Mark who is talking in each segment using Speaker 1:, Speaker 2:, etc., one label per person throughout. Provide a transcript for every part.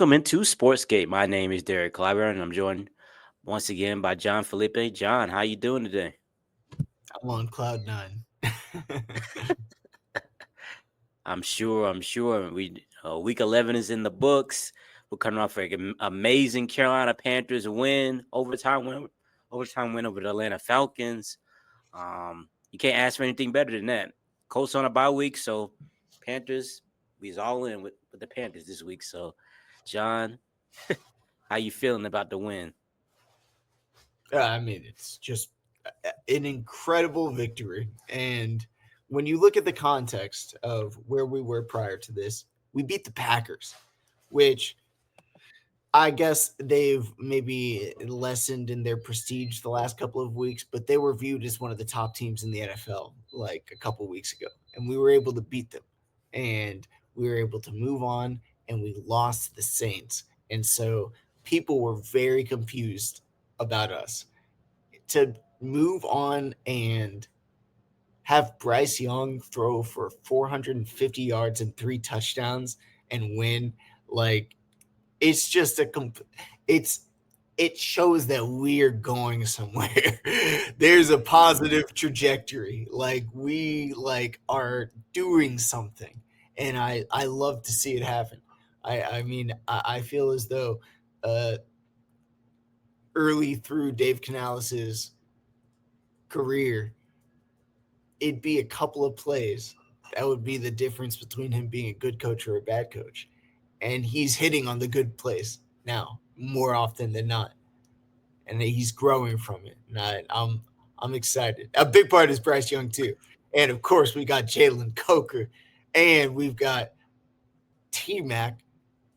Speaker 1: Welcome into Sportsgate. My name is Derek Clyburn, and I'm joined once again by John Felipe. John, how you doing today?
Speaker 2: I'm on cloud nine.
Speaker 1: I'm sure. Week 11 is in the books. We're coming off an amazing Carolina Panthers overtime win over the Atlanta Falcons. You can't ask for anything better than that. Colts on a bye week, so Panthers, we's all in with the Panthers this week. So, John, how you feeling about the win?
Speaker 2: I mean, it's just an incredible victory. And when you look at the context of where we were prior to this, we beat the Packers, which I guess they've maybe lessened in their prestige the last couple of weeks, but they were viewed as one of the top teams in the NFL like a couple of weeks ago. And we were able to beat them. And we were able to move on and we lost the Saints. And so people were very confused about us. To move on and have Bryce Young throw for 450 yards and 3 touchdowns and win, like, it's just it's it shows that we're going somewhere. There's a
Speaker 1: Mhm.
Speaker 2: positive trajectory. Like we are doing something. And I love to see it happen. I mean I feel as though uh early through Dave Canales' career, it'd be a couple of plays that would be the difference between him being a good coach or a bad coach. And he's hitting on the good plays now more often than not, and he's growing from it. And I'm excited. A big part is Bryce Young too, and of course we got Jalen Coker, and we've got T Mac,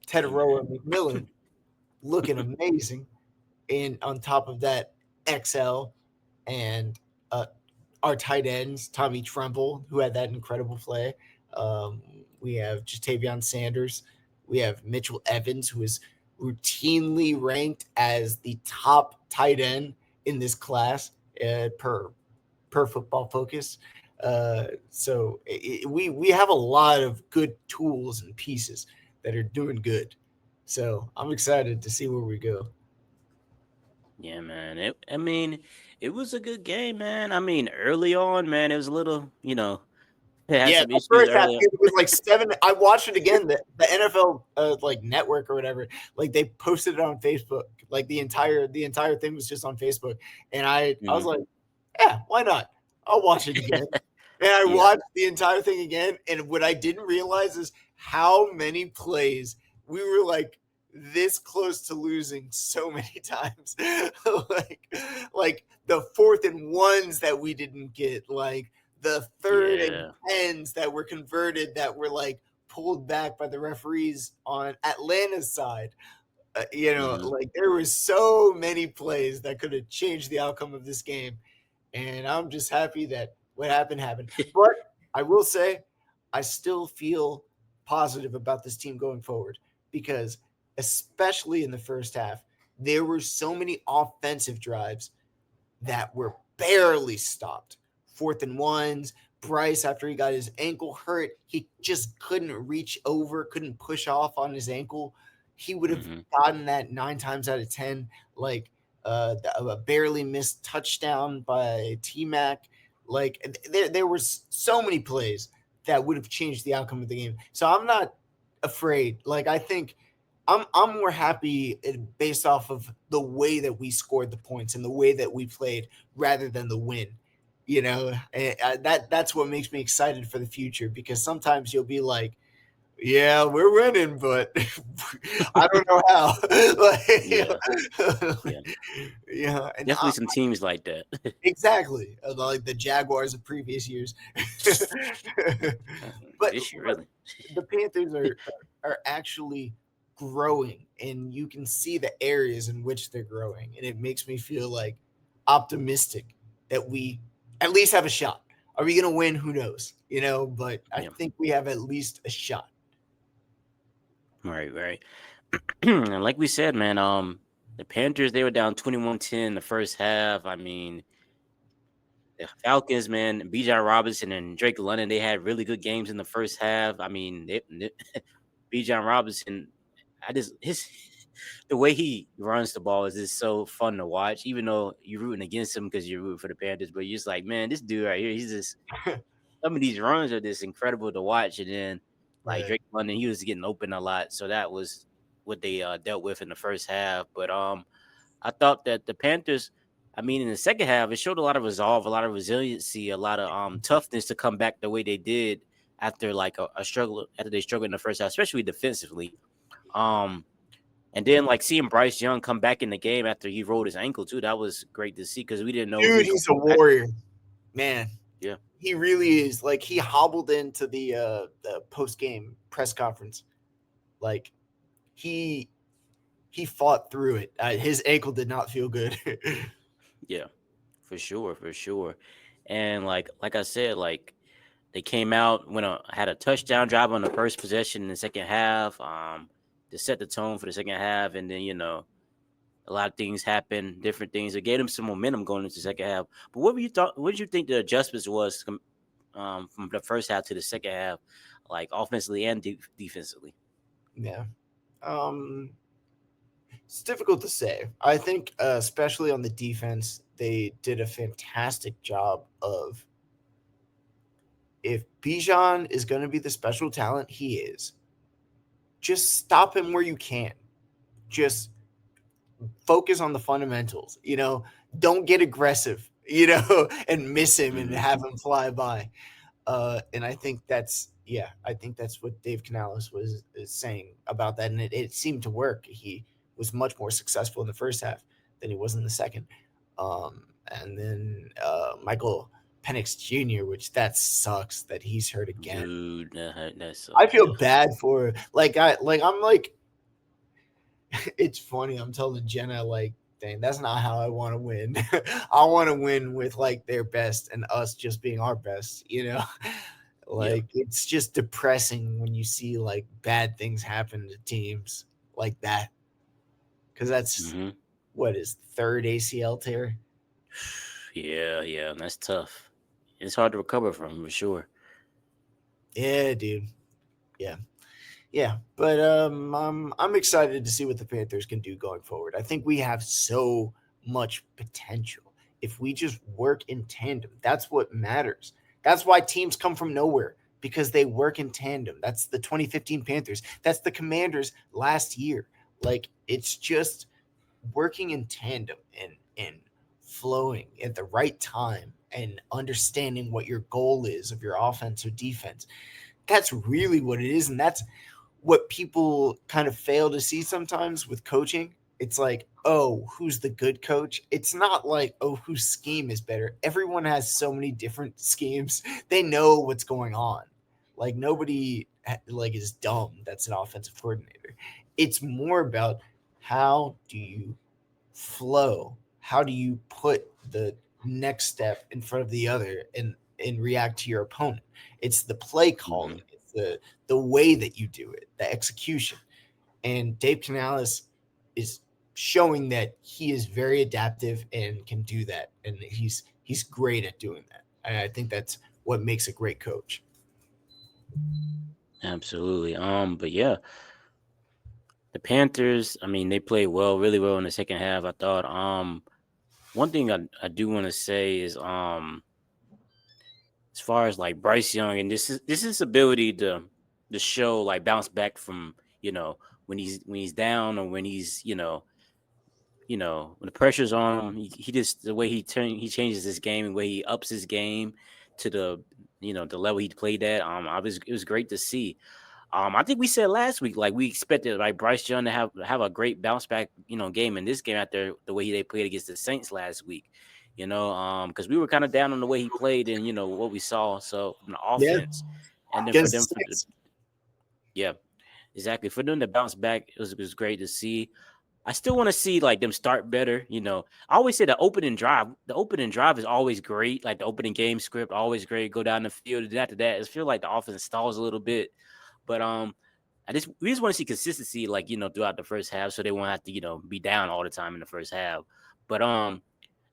Speaker 2: Tetaroa
Speaker 1: T-Mac.
Speaker 2: McMillan looking amazing, and on top of that, XL and our tight ends, Tommy Tremble, who had that incredible play. We have Jatavion Sanders. We have Mitchell Evans, who is routinely ranked as the top tight end in this class per Football Focus. We have a lot of good tools and pieces that are doing good. So I'm excited to see where we go.
Speaker 1: Yeah, man. It was a good game, man. I mean, early on, man, it was a little, it had
Speaker 2: Yeah,
Speaker 1: some
Speaker 2: the
Speaker 1: issues
Speaker 2: first half
Speaker 1: early on.
Speaker 2: it was like 7. I watched it again. The NFL like network or whatever, like they posted it on Facebook. Like the entire thing was just on Facebook, and I was
Speaker 1: Mhm.
Speaker 2: like, yeah, why not? I'll watch it again. And I
Speaker 1: Yeah.
Speaker 2: watched the entire thing again, and what I didn't realize is how many plays we were like this close to losing so many times. like like the fourth and ones that we didn't get, like the third and
Speaker 1: Yeah.
Speaker 2: tens that were converted that were like pulled back by the referees on Atlanta's side.
Speaker 1: Mhm.
Speaker 2: Like there was so many plays that could have changed the outcome of this game, and I'm just happy that what happened happened. But I will say, I still feel positive about this team going forward because, especially in the first half, there were so many offensive drives that were barely stopped. Fourth and ones. Bryce, after he got his ankle hurt, he just couldn't reach over, couldn't push off on his ankle. He would have
Speaker 1: Mhm.
Speaker 2: gotten that 9 times out of 10. Like a barely missed touchdown by T Mac. Like there were so many plays that would have changed the outcome of the game. So I'm not afraid. Like I think I'm more happy based off of the way that we scored the points and the way that we played rather than the win. That's what makes me excited for the future because sometimes you'll be like, yeah, we're winning, but I don't know how.
Speaker 1: Yeah.
Speaker 2: Like,
Speaker 1: Yeah.
Speaker 2: yeah, and
Speaker 1: Definitely some teams like that.
Speaker 2: exactly like the Jaguars of previous years. but
Speaker 1: This year, really.
Speaker 2: the Panthers are actually growing, and you can see the areas in which they're growing, and it makes me feel like optimistic that we at least have a shot. Are we going to win? Who knows? But I
Speaker 1: Yeah.
Speaker 2: think we have at least a shot.
Speaker 1: Right, right. And like we said, man, the Panthers, they were down 21-10 in the first half. I mean, the Falcons, man, Bijan Robinson and Drake London, they had really good games in the first half. I mean, Bijan Robinson, I just his the way he runs the ball is just so fun to watch. Even though you're rooting against him because you're rooting for the Panthers, but you're just like, man, this dude right here, he's just some of these runs are just incredible to watch. And then like
Speaker 2: Right.
Speaker 1: Drake London, he was getting open a lot, so that was what they dealt with in the first half. But I thought that the Panthers, I mean, in the second half, it showed a lot of resolve, a lot of resiliency, a lot of toughness to come back the way they did after like a struggle after they struggled in the first half, especially defensively. Um, and then like seeing Bryce Young come back in the game after he rolled his ankle too, that was great to see because we didn't know if he
Speaker 2: Dude,
Speaker 1: was going
Speaker 2: he's a
Speaker 1: to come back.
Speaker 2: warrior, man.
Speaker 1: Yeah,
Speaker 2: He really is. Like he hobbled into the post game press conference. Like he he fought through it. His ankle did not feel good.
Speaker 1: yeah, for sure, for sure. And like I said, like they came out when had a touchdown drive on the first possession in the second half, to set the tone for the second half, and then a lot of things happened, different things. It gave them some momentum going into the second half. But what were you thought? What did you think the adjustments was from the first half to the second half, like offensively and defensively?
Speaker 2: Yeah. It's difficult to say. I think, especially on the defense, they did a fantastic job of if Bijan is going to be the special talent he is, just stop him where you can. Just focus on the fundamentals. Don't get aggressive. And miss him and
Speaker 1: Hmm.
Speaker 2: have him fly by. And I think I think that's what Dave Canales was is saying about that, and it seemed to work. He was much more successful in the first half than he was in the second. And then Michael Penix Jr., which that sucks that he's hurt again.
Speaker 1: Dude, that
Speaker 2: I
Speaker 1: sucks.
Speaker 2: feel bad for I'm like it's funny. I'm telling Jenna like, dang, that's not how I want to win. I want to win with like their best and us just being our best.
Speaker 1: Yeah.
Speaker 2: Like it's just depressing when you see like bad things happen to teams like that. Cause that's
Speaker 1: Hmm.
Speaker 2: what is third ACL tear.
Speaker 1: Yeah, yeah, that's tough. It's hard to recover from for sure.
Speaker 2: Yeah, dude. Yeah. Yeah. But I'm excited to see what the Panthers can do going forward. I think we have so much potential if we just work in tandem. That's what matters. That's why teams come from nowhere because they work in tandem. That's the 2015 Panthers. That's the Commanders last year. Like it's just working in tandem and flowing at the right time and understanding what your goal is of your offense or defense. That's really what it is, and that's what people kind of fail to see sometimes with coaching. It's like, oh, who's the good coach? It's not like, oh, whose scheme is better. Everyone has so many different schemes. They know what's going on. Like nobody like is dumb that's an offensive coordinator. It's more about how do you flow? How do you put the next step in front of the other and react to your opponent? It's the play calling.
Speaker 1: Hmm.
Speaker 2: It's the way that you do it, the execution. And Dave Canales is showing that he is very adaptive and can do that, and he's great at doing that. And I think that's what makes a great coach.
Speaker 1: Absolutely. But yeah, the Panthers, I mean, they played well, really well in the second half. I thought. One thing I do want to say is as far as like Bryce Young and this is ability to show like bounce back from when he's down or when he's when the pressure's on him, he just the way he changes his game and the way he ups his game to the level he played at. It was great to see. I think we said last week like we expected like Bryce Young to have a great bounce back game in this game after the way they played against the Saints last week. Because we were kind of down on the way he played and what we saw so from the
Speaker 2: Yeah,
Speaker 1: offense, and then for
Speaker 2: against
Speaker 1: them
Speaker 2: the Saints.
Speaker 1: yeah, exactly, for them to bounce back, it was great to see. I still want to see like them start better. I always say the opening drive. The opening drive is always great. Like the opening game script, always great. Go down the field. And after that, it feel like the offense stalls a little bit. But we just want to see consistency, like throughout the first half, so they won't have to be down all the time in the first half. But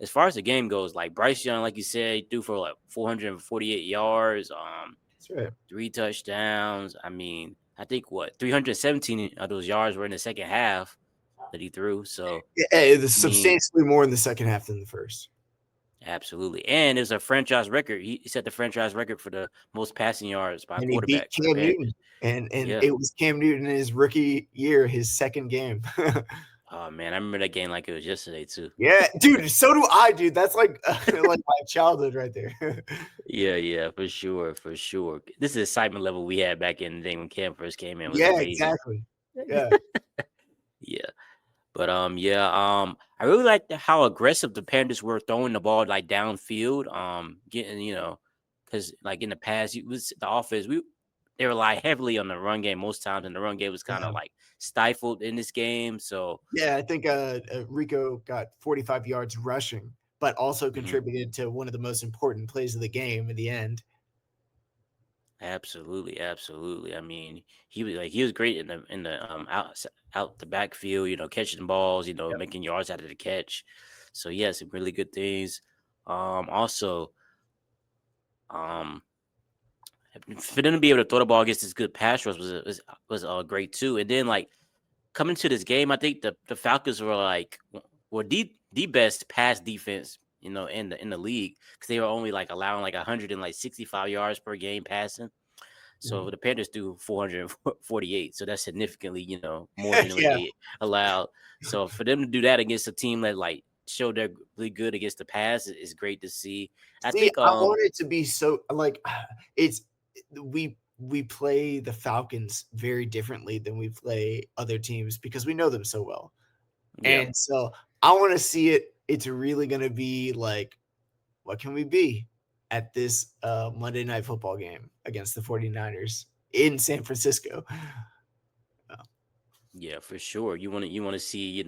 Speaker 1: as far as the game goes, like Bryce Young, like you said, he threw for like 448 yards,
Speaker 2: That's right.
Speaker 1: 3 touchdowns. I mean, I think 317 of those yards were in the second half that he threw. So
Speaker 2: Yeah, it's
Speaker 1: I mean,
Speaker 2: substantially more in the second half than the first.
Speaker 1: absolutely, and it was a franchise record. He set the franchise record for the most passing yards by a
Speaker 2: And he beat
Speaker 1: quarterback for the
Speaker 2: Cam Newton.
Speaker 1: Panthers.
Speaker 2: And
Speaker 1: Yeah.
Speaker 2: it was Cam Newton in his rookie year, his second game.
Speaker 1: Oh man, I remember that game like it was yesterday too.
Speaker 2: Yeah, dude, so do I, dude. That's like like my childhood right there.
Speaker 1: Yeah, for sure, for sure. This is the excitement level we had back in the day when Cam first came in was
Speaker 2: Yeah,
Speaker 1: amazing.
Speaker 2: exactly. Yeah.
Speaker 1: Yeah. But I really liked how aggressive the Panthers were throwing the ball like downfield. Getting because like in the past, it was the offense they rely heavily on the run game most times, and the run game was kind
Speaker 2: Yeah.
Speaker 1: of like stifled in this game. So
Speaker 2: Yeah, I think Rico got 45 yards rushing, but also
Speaker 1: mhm,
Speaker 2: contributed to one of the most important plays of the game in the end.
Speaker 1: absolutely, absolutely. I mean, he was great in the out the backfield, catching balls,
Speaker 2: Yep.
Speaker 1: making yards out of the catch. So he had some really good things. Also, um. For them to be able to throw the ball against this good pass rush was great too. And then like coming to this game, I think the Falcons were the best pass defense in the league because they were only like allowing like 165 yards per game passing. So
Speaker 2: Mhm.
Speaker 1: the Panthers do 448, so that's significantly more than what
Speaker 2: Yeah.
Speaker 1: they allowed. So for them to do that against a team that like showed they're really good against the pass is great to see. I
Speaker 2: See,
Speaker 1: think
Speaker 2: I want it to be so like it's we play the Falcons very differently than we play other teams because we know them so well.
Speaker 1: yeah.
Speaker 2: And so I want to see it. It's really going to be like, what can we be at this Monday night football game against the 49ers in San Francisco?
Speaker 1: Yeah, for sure. You want to see,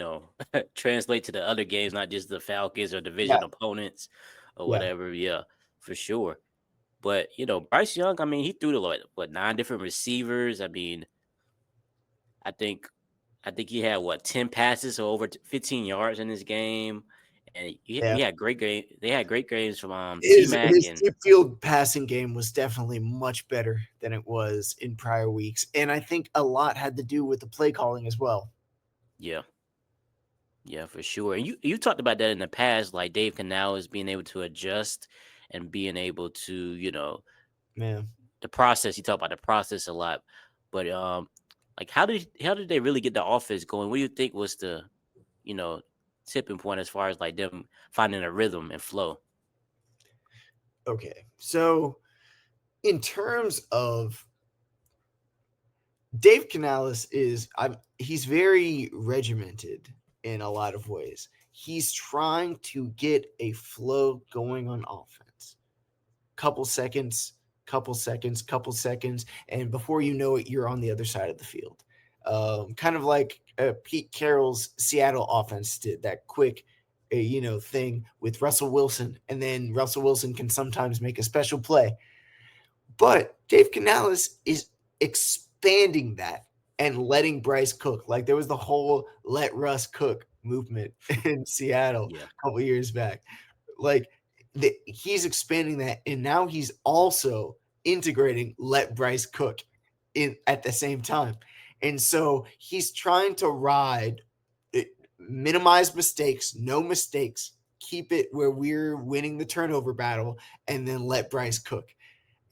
Speaker 1: translate to the other games, not just the Falcons or
Speaker 2: Yeah,
Speaker 1: division opponents or
Speaker 2: yeah,
Speaker 1: whatever. Yeah, for sure. But Bryce Young, I mean, he threw to like what 9 different receivers. I mean, I think I think he had 10 passes or over 15 yards in this game, and
Speaker 2: yeah.
Speaker 1: he had great game. They had great games from T
Speaker 2: His
Speaker 1: Mac
Speaker 2: his
Speaker 1: and
Speaker 2: deep field passing game was definitely much better than it was in prior weeks, and I think a lot had to do with the play calling as well.
Speaker 1: yeah, yeah, for sure. And you talked about that in the past, like Dave Canales being able to adjust and being able to
Speaker 2: Yeah.
Speaker 1: the process. You talk about the process a lot, but like how did they really get the offense going? What do you think was the you know tipping point as far as like them finding a rhythm and flow?
Speaker 2: Okay. So in terms of Dave Canales he's very regimented in a lot of ways. He's trying to get a flow going on offense. Couple seconds, couple seconds, couple seconds, and before you know it, you're on the other side of the field. Kind of like Pete Carroll's Seattle offense did that quick, thing with Russell Wilson, and then Russell Wilson can sometimes make a special play. But Dave Canales is expanding that and letting Bryce cook. Like there was the whole let Russ cook movement in Seattle
Speaker 1: Yeah,
Speaker 2: a couple years back. Like he's expanding that, and now he's also integrating let Bryce cook in at the same time. And so he's trying to ride it, minimize mistakes, no mistakes, keep it where we're winning the turnover battle, and then let Bryce cook.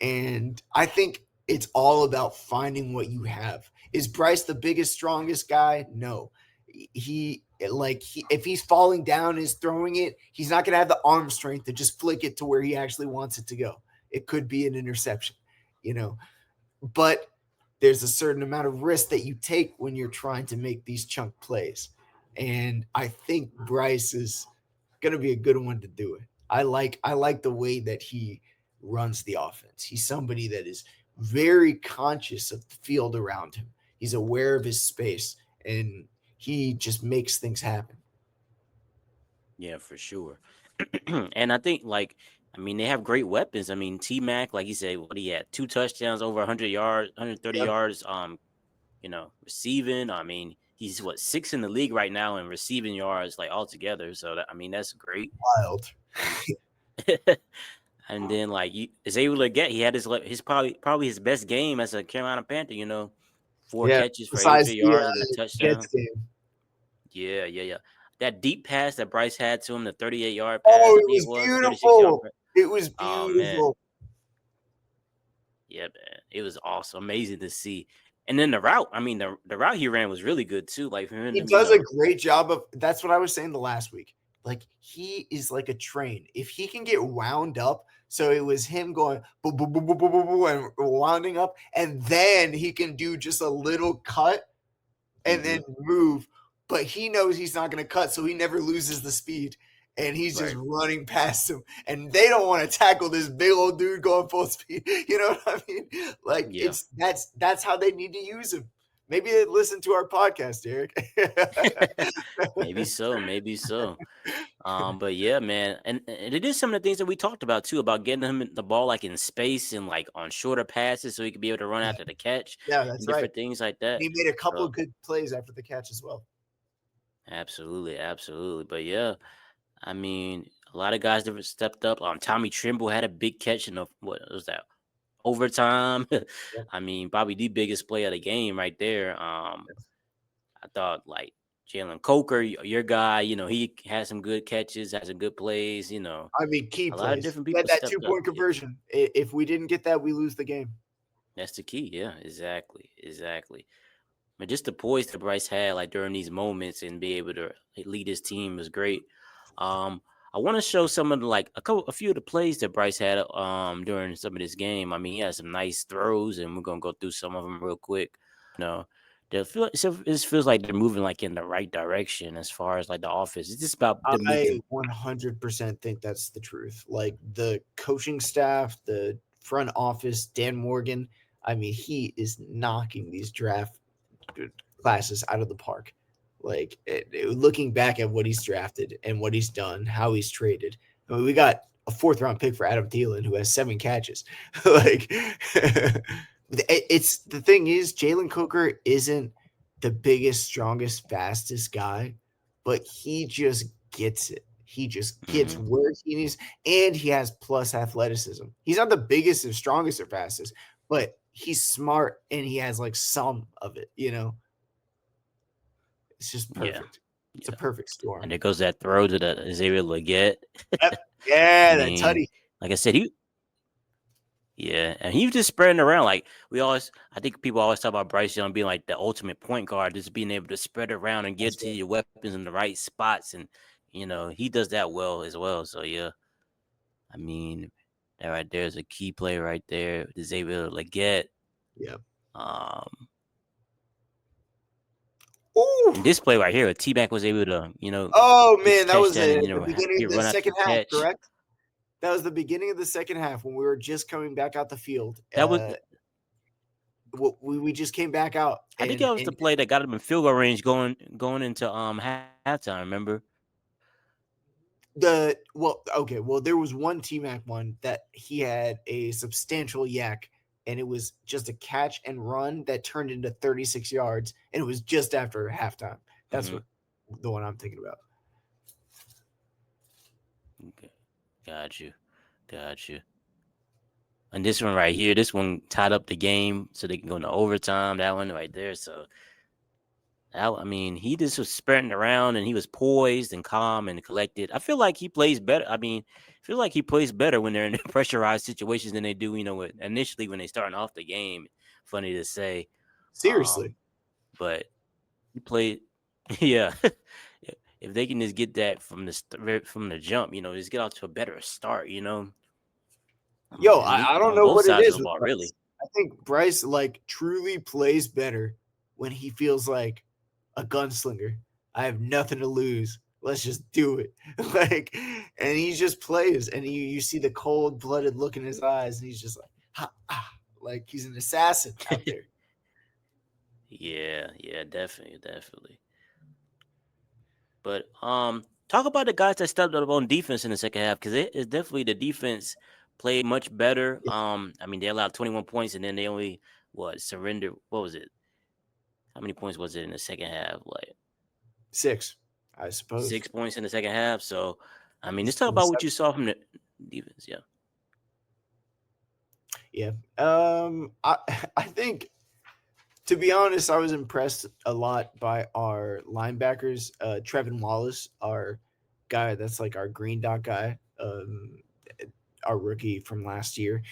Speaker 2: And I think it's all about finding what you have. Is Bryce the biggest, strongest guy? No. If he's falling down and is throwing it, he's not going to have the arm strength to just flick it to where he actually wants it to go. It could be an interception, you know. But there's a certain amount of risk that you take when you're trying to make these chunk plays. And I think Bryce is going to be a good one to do it. I like the way that he runs the offense. He's somebody that is very conscious of the field around him. He's aware of his space and he just makes things happen.
Speaker 1: yeah, for sure. And I think like I mean they have great weapons. I mean T Mac, like you said, what he had 2 touchdowns, over 100 yards, 130
Speaker 2: Yep.
Speaker 1: yards. Receiving. I mean he's what 6 in the league right now in receiving yards like altogether. So I mean that's great.
Speaker 2: Wild.
Speaker 1: And and then like he is able to get he had his probably his best game as a Carolina Panther. 4
Speaker 2: Yeah.
Speaker 1: catches for
Speaker 2: Besides
Speaker 1: 83
Speaker 2: the
Speaker 1: yards and a
Speaker 2: Jets
Speaker 1: touchdown.
Speaker 2: game.
Speaker 1: Yeah. That deep pass that Bryce had to him, the 38-yard pass,
Speaker 2: Oh,
Speaker 1: I
Speaker 2: it
Speaker 1: think it
Speaker 2: was
Speaker 1: was 36-yard
Speaker 2: beautiful.
Speaker 1: pass.
Speaker 2: It was
Speaker 1: Oh man,
Speaker 2: beautiful.
Speaker 1: yeah, man, it was awesome, amazing to see. And then the route, I mean, the route he ran was really good too. Like for him,
Speaker 2: He
Speaker 1: you
Speaker 2: does a
Speaker 1: know,
Speaker 2: great job of that's what I was saying the last week. Like he is like a train. If he can get wound up, so it was him going boo, boo, boo, boo, boo, boo, boo, and wounding up, and then he can do just a little cut and then move. But he knows he's not going to cut, so he never loses the speed. And he's just
Speaker 1: right?
Speaker 2: running past him. And they don't want to tackle this big old dude going full speed. You know what I mean? Like
Speaker 1: Yeah,
Speaker 2: that's how they need to use him. Maybe they listen to our podcast, Eric.
Speaker 1: maybe so. But yeah, man, and it is some of the things that we talked about too about getting him the ball like in space and like on shorter passes so he could be able to run after the catch
Speaker 2: Yeah,
Speaker 1: and
Speaker 2: that's right.
Speaker 1: different things like that.
Speaker 2: He made a couple
Speaker 1: So
Speaker 2: of good plays after the catch as well.
Speaker 1: absolutely. But yeah, I mean, a lot of guys that stepped up. Tommy Trimble had a big catch in the what was that overtime?
Speaker 2: Yep.
Speaker 1: I mean, probably the biggest play of the game right there. I thought like Jalen Coker, your guy, you know, he had some good catches, had some good plays, you know.
Speaker 2: I mean, key
Speaker 1: A lot of
Speaker 2: plays.
Speaker 1: different
Speaker 2: He had
Speaker 1: people
Speaker 2: that
Speaker 1: stepped up.
Speaker 2: 2-point conversion. If we didn't get that, we lose the game.
Speaker 1: That's the key. Yeah, exactly. But just the poise that Bryce had like during these moments and be able to lead his team was great. I want to show some of the a few of the plays that Bryce had during some of this game. I mean, he had some nice throws, and we're gonna go through some of them real quick. You know, it feels like they're moving like in the right direction as far as like the offense. It's just about them
Speaker 2: I
Speaker 1: meeting.
Speaker 2: 100% think that's the truth. Like the coaching staff, the front office, Dan Morgan. I mean, he is knocking these draft classes out of the park. Like looking back at what he's drafted and what he's done, how he's traded. I mean, we got a 4th-round pick for Adam Thielen who has 7 catches. Like it's the thing is Jalen Coker isn't the biggest, strongest, fastest guy, but he just gets it. He just gets
Speaker 1: Mhm.
Speaker 2: where he needs, and he has plus athleticism. He's not the biggest or strongest or fastest, but he's smart and he has like some of it, you know. It's just
Speaker 1: Yeah,
Speaker 2: perfect. It's a
Speaker 1: yeah.
Speaker 2: perfect storm.
Speaker 1: And there goes that throw to the Xavier Leggett.
Speaker 2: Yep.
Speaker 1: I
Speaker 2: Yeah, that
Speaker 1: mean,
Speaker 2: tutty.
Speaker 1: like I said, and he was just spreading around. Like I think people always talk about Bryce Young being like the ultimate point guard, just being able to spread around and get
Speaker 2: That's
Speaker 1: to
Speaker 2: right.
Speaker 1: your weapons in the right spots, and you know he does that well as well. So yeah, I mean, that right there is a key play right there. The Xavier Leggett.
Speaker 2: Yep.
Speaker 1: Um,
Speaker 2: Ooh.
Speaker 1: and this play right here, T-Mac was able to, you know,
Speaker 2: Oh man, that
Speaker 1: catch
Speaker 2: was
Speaker 1: that and
Speaker 2: the beginning
Speaker 1: he
Speaker 2: of the
Speaker 1: run after
Speaker 2: second
Speaker 1: the
Speaker 2: half,
Speaker 1: catch.
Speaker 2: correct? That was the beginning of the second half when we were just coming back out the field.
Speaker 1: That was,
Speaker 2: We just came back out
Speaker 1: I think that was the play that got him in field goal range going into halftime. Remember?
Speaker 2: there was one T-Mac one that he had a substantial yak, and it was just a catch and run that turned into 36 yards, and it was just after halftime. That's what the one I'm thinking about.
Speaker 1: Okay. Got you. And this one right here, this one tied up the game so they can go into overtime. That one right there. So, I mean, he just was sprinting around and he was poised and calm and collected. I feel like he plays better. I mean, I feel like he plays better when they're in pressurized situations than they do, you know, initially when they starting off the game. Funny to say.
Speaker 2: Seriously.
Speaker 1: But he played, yeah. If they can just get that from the jump, you know, just get out to a better start, you know.
Speaker 2: Yo,
Speaker 1: And
Speaker 2: I don't
Speaker 1: on
Speaker 2: know
Speaker 1: both
Speaker 2: what it
Speaker 1: sides of
Speaker 2: is
Speaker 1: the
Speaker 2: with
Speaker 1: ball,
Speaker 2: Bryce.
Speaker 1: really.
Speaker 2: I think Bryce like truly plays better when he feels like a gunslinger. I have nothing to lose. Let's just do it. Like, and he just plays, and you see the cold-blooded look in his eyes, and he's just like, ha, ah, like he's an assassin out there.
Speaker 1: Yeah, definitely. But talk about the guys that stepped up on defense in the second half because it's definitely the defense played much better.
Speaker 2: Yeah.
Speaker 1: I mean they allowed 21 points and then they only surrendered. What was it? How many points was it in the second half? Like
Speaker 2: 6, I suppose.
Speaker 1: 6 points in the second half. So I mean,
Speaker 2: It's
Speaker 1: let's talk about what
Speaker 2: 27.
Speaker 1: you saw from the defense. Yeah.
Speaker 2: Yeah. I I think To be honest, I was impressed a lot by our linebackers. Trevin Wallace, our guy that's like our green dot guy, our rookie from last year.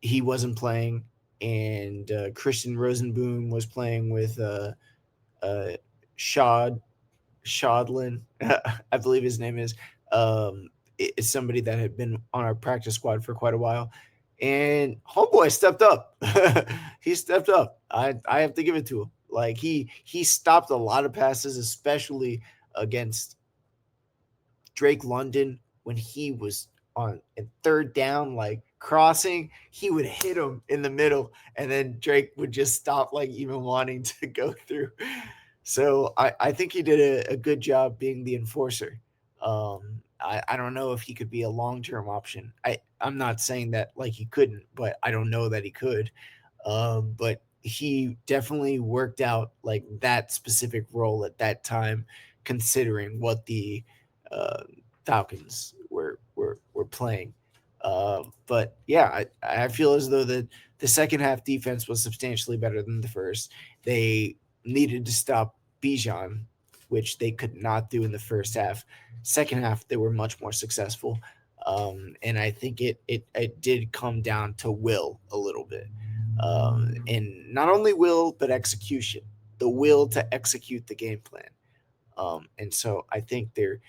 Speaker 2: He wasn't playing, and Christian Rosenboom was playing with uh, Shad Shadlin, I believe his name is. Is somebody that had been on our practice squad for quite a while, and homeboy stepped up. He stepped up. I have to give it to him. Like he stopped a lot of passes, especially against Drake London when he was on third down, like crossing, he would hit him in the middle, and then Drake would just stop, like even wanting to go through. So I think he did a good job being the enforcer. I don't know if he could be a long term option. I'm not saying that like he couldn't, but I don't know that he could. But he definitely worked out like that specific role at that time, considering what the uh, Falcons were playing. But yeah, I feel as though the second half defense was substantially better than the first. They needed to stop Bijan, which they could not do in the first half. Second half, they were much more successful. And I think it did come down to will a little bit. And not only will, but execution, the will to execute the game plan. And so I think they're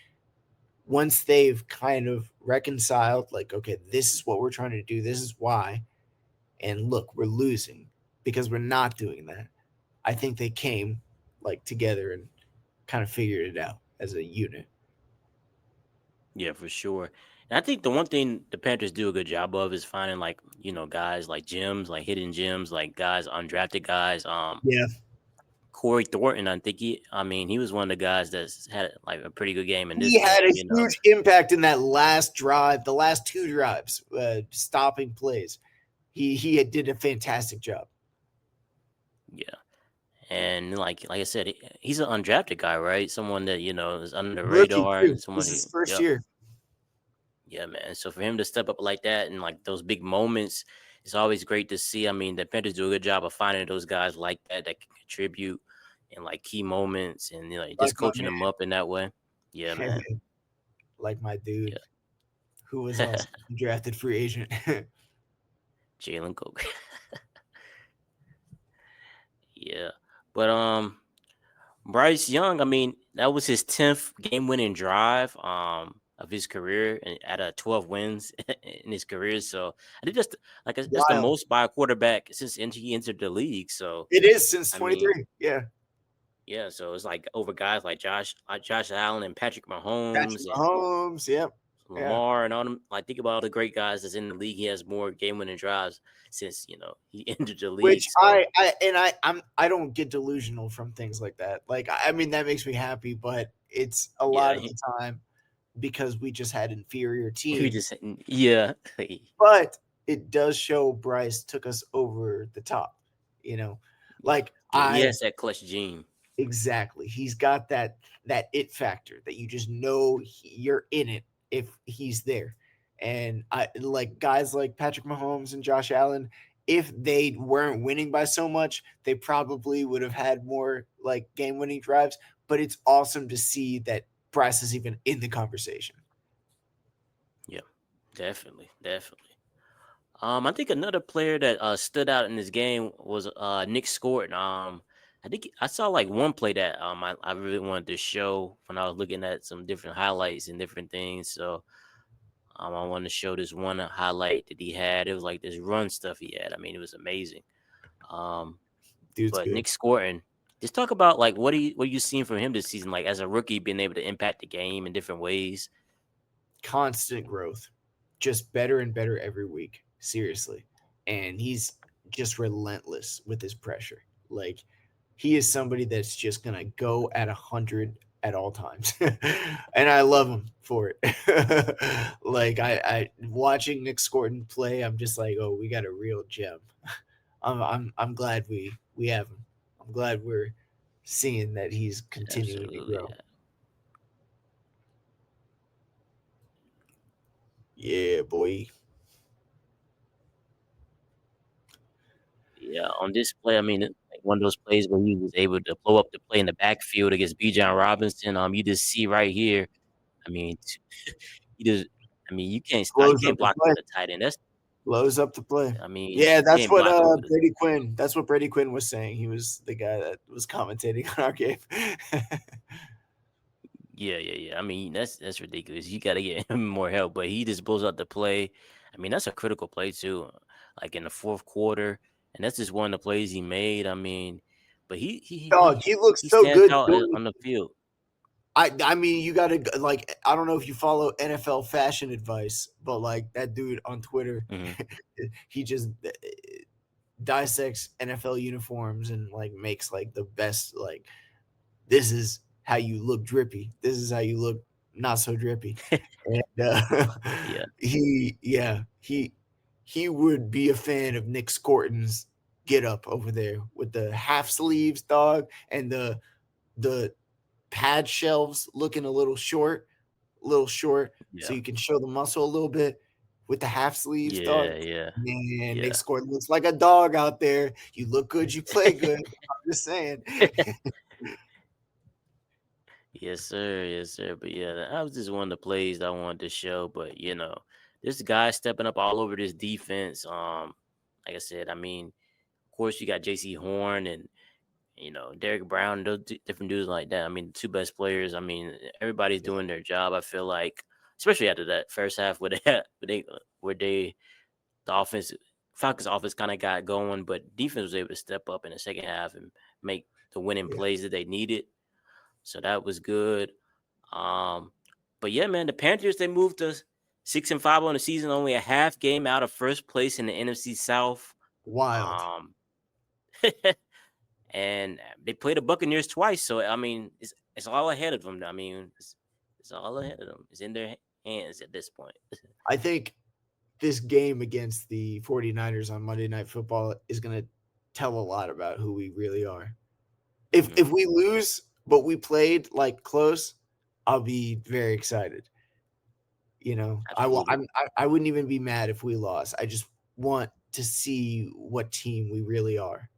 Speaker 2: once they've kind of reconciled, like, okay, this is what we're trying to do, this is why, and look, we're losing because we're not doing that. I think they came like together and kind of figured it out as a unit.
Speaker 1: Yeah, for sure. And I think the one thing the Panthers do a good job of is finding like, guys like gems, like hidden gems, like guys, undrafted guys.
Speaker 2: Yeah.
Speaker 1: Corey Thornton, I mean, he was one of the guys that's had like a pretty good game in this
Speaker 2: He had
Speaker 1: game,
Speaker 2: a huge impact in that last drive, the last two drives, stopping plays. He did a fantastic job.
Speaker 1: Yeah. And like I said, he's an undrafted guy, right? Someone that, is under the
Speaker 2: Rookie
Speaker 1: radar
Speaker 2: too.
Speaker 1: and someone
Speaker 2: This
Speaker 1: who,
Speaker 2: is his first
Speaker 1: yep.
Speaker 2: year.
Speaker 1: Yeah, man. So for him to step up like that and like those big moments, it's always great to see. I mean, the Panthers do a good job of finding those guys like that can contribute in like key moments and
Speaker 2: Like
Speaker 1: just
Speaker 2: my
Speaker 1: coaching them up in that way. Yeah,
Speaker 2: man,
Speaker 1: man.
Speaker 2: like my dude who was
Speaker 1: Yeah.
Speaker 2: also drafted free agent.
Speaker 1: Jalen Coke. Yeah. But Bryce Young, I mean, that was his 10th game-winning drive of his career and at 12 wins in his career. So I think that's the
Speaker 2: Wild.
Speaker 1: most by a quarterback since he entered the league. So
Speaker 2: It is since
Speaker 1: I mean,
Speaker 2: 23. Yeah.
Speaker 1: yeah, so it's like over guys like Josh Allen and Patrick
Speaker 2: Patrick
Speaker 1: Mahomes and
Speaker 2: Mahomes. Yep. Yeah.
Speaker 1: Lamar and all them. Like think about all the great guys that's in the league. He has more game-winning drives since he entered the
Speaker 2: Which
Speaker 1: league. So
Speaker 2: I don't get delusional from things like that. Like I mean that makes me happy, but it's a
Speaker 1: yeah,
Speaker 2: lot of the time because we just had inferior
Speaker 1: he
Speaker 2: teams.
Speaker 1: just yeah.
Speaker 2: But it does show Bryce took us over the top. You know,
Speaker 1: Yeah.
Speaker 2: like
Speaker 1: Yeah, he
Speaker 2: I
Speaker 1: has that clutch gene.
Speaker 2: exactly. He's got that it factor that you just know you're in it if he's there. And I like guys like Patrick Mahomes and Josh Allen. If they weren't winning by so much, they probably would have had more like game winning drives. But it's awesome to see that Bryce is even in the conversation.
Speaker 1: Yeah, definitely, definitely. I think another player that stood out in this game was Nick Scott. I think I saw like one play that I really wanted to show when I was looking at some different highlights and different things. So I wanted to show this one highlight that he had. It was like this run stuff he had. I mean, it was amazing. Um,
Speaker 2: Dude's
Speaker 1: but
Speaker 2: good.
Speaker 1: Nick Scorton, just talk about like what are you seeing from him this season? Like as a rookie, being able to impact the game in different ways.
Speaker 2: Constant growth, just better and better every week. Seriously. And he's just relentless with his pressure. Like he is somebody that's just gonna go at 100 at all times. And I love him for it. Like I watching Nick Scorton play, I'm just like, oh, we got a real gem. I'm glad we have him. I'm glad we're seeing that he's continuing to
Speaker 1: Absolutely.
Speaker 2: grow. Yeah, boy.
Speaker 1: Yeah, on display. I mean, like one of those plays where he was able to blow up the play in the backfield against Bijan Robinson. You just see right here. I mean, he just. I mean, you can't stop. You
Speaker 2: Blows up
Speaker 1: can't
Speaker 2: the
Speaker 1: block
Speaker 2: play.
Speaker 1: the tight end. That's.
Speaker 2: Blows up the play.
Speaker 1: I mean,
Speaker 2: Yeah,
Speaker 1: you
Speaker 2: that's
Speaker 1: can't
Speaker 2: what
Speaker 1: block over the.
Speaker 2: Brady Quinn. That's what Brady Quinn was saying. He was the guy that was commentating on our game.
Speaker 1: Yeah. I mean, that's ridiculous. You got to get him more help, but he just blows out the play. I mean, that's a critical play too, like in the fourth quarter, and that's just one of the plays he made. I mean, but
Speaker 2: Dog, he looks
Speaker 1: he
Speaker 2: so
Speaker 1: stands
Speaker 2: good
Speaker 1: out
Speaker 2: doing
Speaker 1: on the field.
Speaker 2: I mean, you gotta like. I don't know if you follow NFL fashion advice, but like that dude on Twitter,
Speaker 1: Hmm.
Speaker 2: he just dissects NFL uniforms and like makes like the best. Like, this is how you look drippy. This is how you look not so drippy. And
Speaker 1: Yeah,
Speaker 2: he would be a fan of Nick Scorton's get up over there with the half sleeves, dog, and the pad shelves looking a little short, so
Speaker 1: yeah,
Speaker 2: you can show the muscle a little bit with the half sleeves, dog.
Speaker 1: yeah.
Speaker 2: Man, Nick Scorton looks like a dog out there. You look good, you play good. I'm just saying.
Speaker 1: Yes, sir. But yeah, that was just one of the plays that I wanted to show. But this guy stepping up all over this defense. Like I said, I mean, of course you got J.C. Horn and Derek Brown, those different dudes like that. I mean, the two best players. I mean, everybody's doing their job. I feel like, especially after that first half where the offense, Falcons offense kind of got going, but defense was able to step up in the second half and make the winning plays that they needed. So that was good. But yeah, man, the Panthers, they moved to 6-5 on the season, only a half game out of first place in the NFC South.
Speaker 2: Wild.
Speaker 1: Um, and they played the Buccaneers twice. So I mean, it's all ahead of them. I mean, it's all ahead of them. It's in their hands at this point.
Speaker 2: I think this game against the 49ers on Monday Night Football is going to tell a lot about who we really are. If we lose, but we played like close, I'll be very excited. I wouldn't even be mad if we lost. I just want to see what team we really are.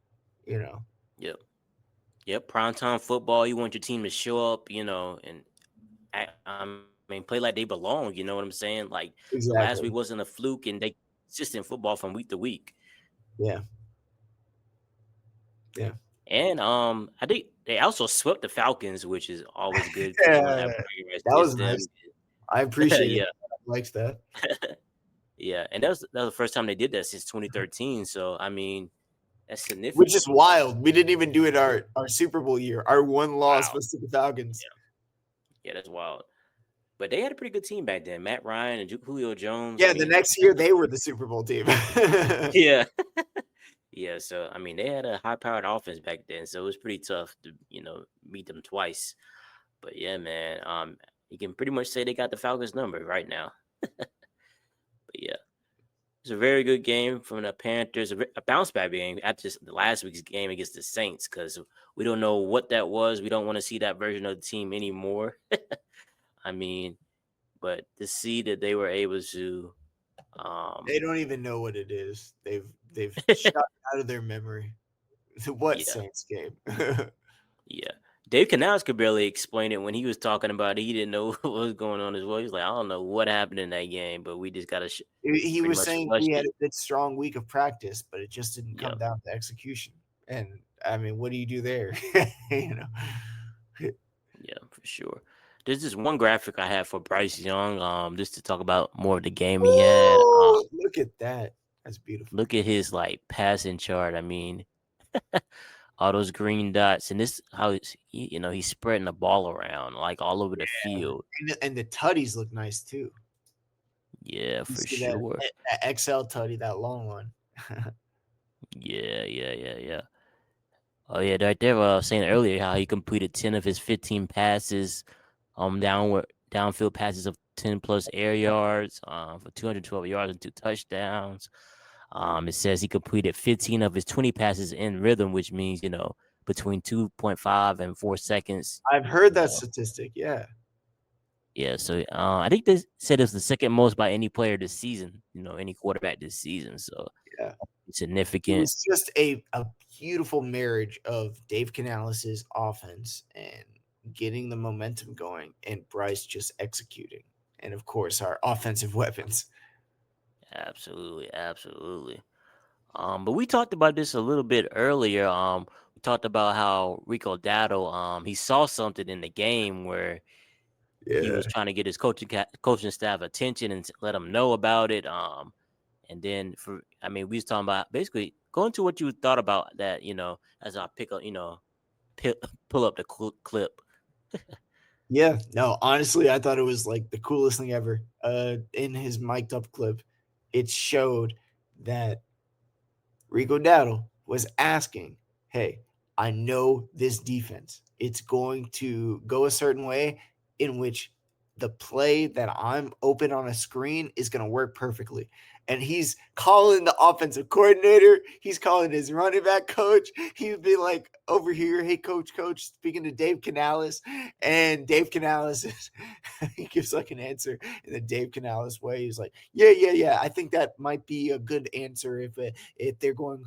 Speaker 1: Yep. Primetime football. You want your team to show up, and play like they belong. You know what I'm saying? Like the last week wasn't a fluke, and they consistent football from week to week.
Speaker 2: Yeah.
Speaker 1: And I think they also swept the Falcons, which is always good.
Speaker 2: That was nice. I appreciate it. I liked that.
Speaker 1: Yeah, and that was the first time they did that since 2013. So I mean, that's significant.
Speaker 2: Which is wild. We didn't even do it our Super Bowl year. Our one loss was to the Falcons.
Speaker 1: Yeah, that's wild. But they had a pretty good team back then. Matt Ryan and Julio Jones.
Speaker 2: Yeah, the next year they were the Super Bowl team.
Speaker 1: Yeah. Yeah, so I mean, they had a high-powered offense back then, so it was pretty tough to meet them twice. But yeah, man, you can pretty much say they got the Falcons number right now. But yeah, it's a very good game from the Panthers, a bounce back game after the last week's game against the Saints, because we don't know what that was. We don't want to see that version of the team anymore. I mean, but to see that they were able to.
Speaker 2: They don't even know what it is. They've shot out of their memory. What Saints game?
Speaker 1: Yeah. Dave Canales could barely explain it when he was talking about it. He didn't know what was going on as well. He was like, I don't know what happened in that game, but we just got to.
Speaker 2: He was saying we had a good strong week of practice, but it just didn't come down to execution. And I mean, what do you do there?
Speaker 1: Yeah, for sure. There's this one graphic I have for Bryce Young, just to talk about more of the game he had.
Speaker 2: Look at that. That's beautiful.
Speaker 1: Look at his passing chart. I mean, all those green dots, and this how he's spreading the ball around like all over the field.
Speaker 2: And the tutties look nice too.
Speaker 1: Yeah, for sure.
Speaker 2: That XL tutty, that long one.
Speaker 1: Yeah. Oh yeah, right there. I was saying earlier how he completed 10 of his 15 passes, downfield passes of 10 plus air yards, for 212 yards and 2 touchdowns. It says he completed 15 of his 20 passes in rhythm, which means between 2.5 and 4 seconds.
Speaker 2: I've heard that statistic. Yeah.
Speaker 1: Yeah, so I think they said it's the second most by any player this season. Any quarterback this season. So
Speaker 2: Yeah.
Speaker 1: it's
Speaker 2: It
Speaker 1: significant.
Speaker 2: was just a beautiful marriage of Dave Canales' offense and getting the momentum going, and Bryce just executing. And of course, our offensive weapons.
Speaker 1: Absolutely, absolutely. But we talked about this a little bit earlier. We talked about how Rico Dowdle, he saw something in the game where he
Speaker 2: Yeah.
Speaker 1: was trying to get his coaching staff attention and let them know about it. And then we was talking about basically going to what you thought about that. As I pick up, pi pull up the clip.
Speaker 2: Yeah. No, honestly, I thought it was like the coolest thing ever. In his mic'd up clip, it showed that Rico Dowdle was asking, hey, I know this defense. It's going to go a certain way in which the play that I'm open on a screen is going to work perfectly. And he's calling the offensive coordinator. He's calling his running back coach. He would be like over here, hey, coach, speaking to Dave Canales. And Dave Canales, he gives like an answer in the Dave Canales way. He's like, yeah. I think that might be a good answer if they're going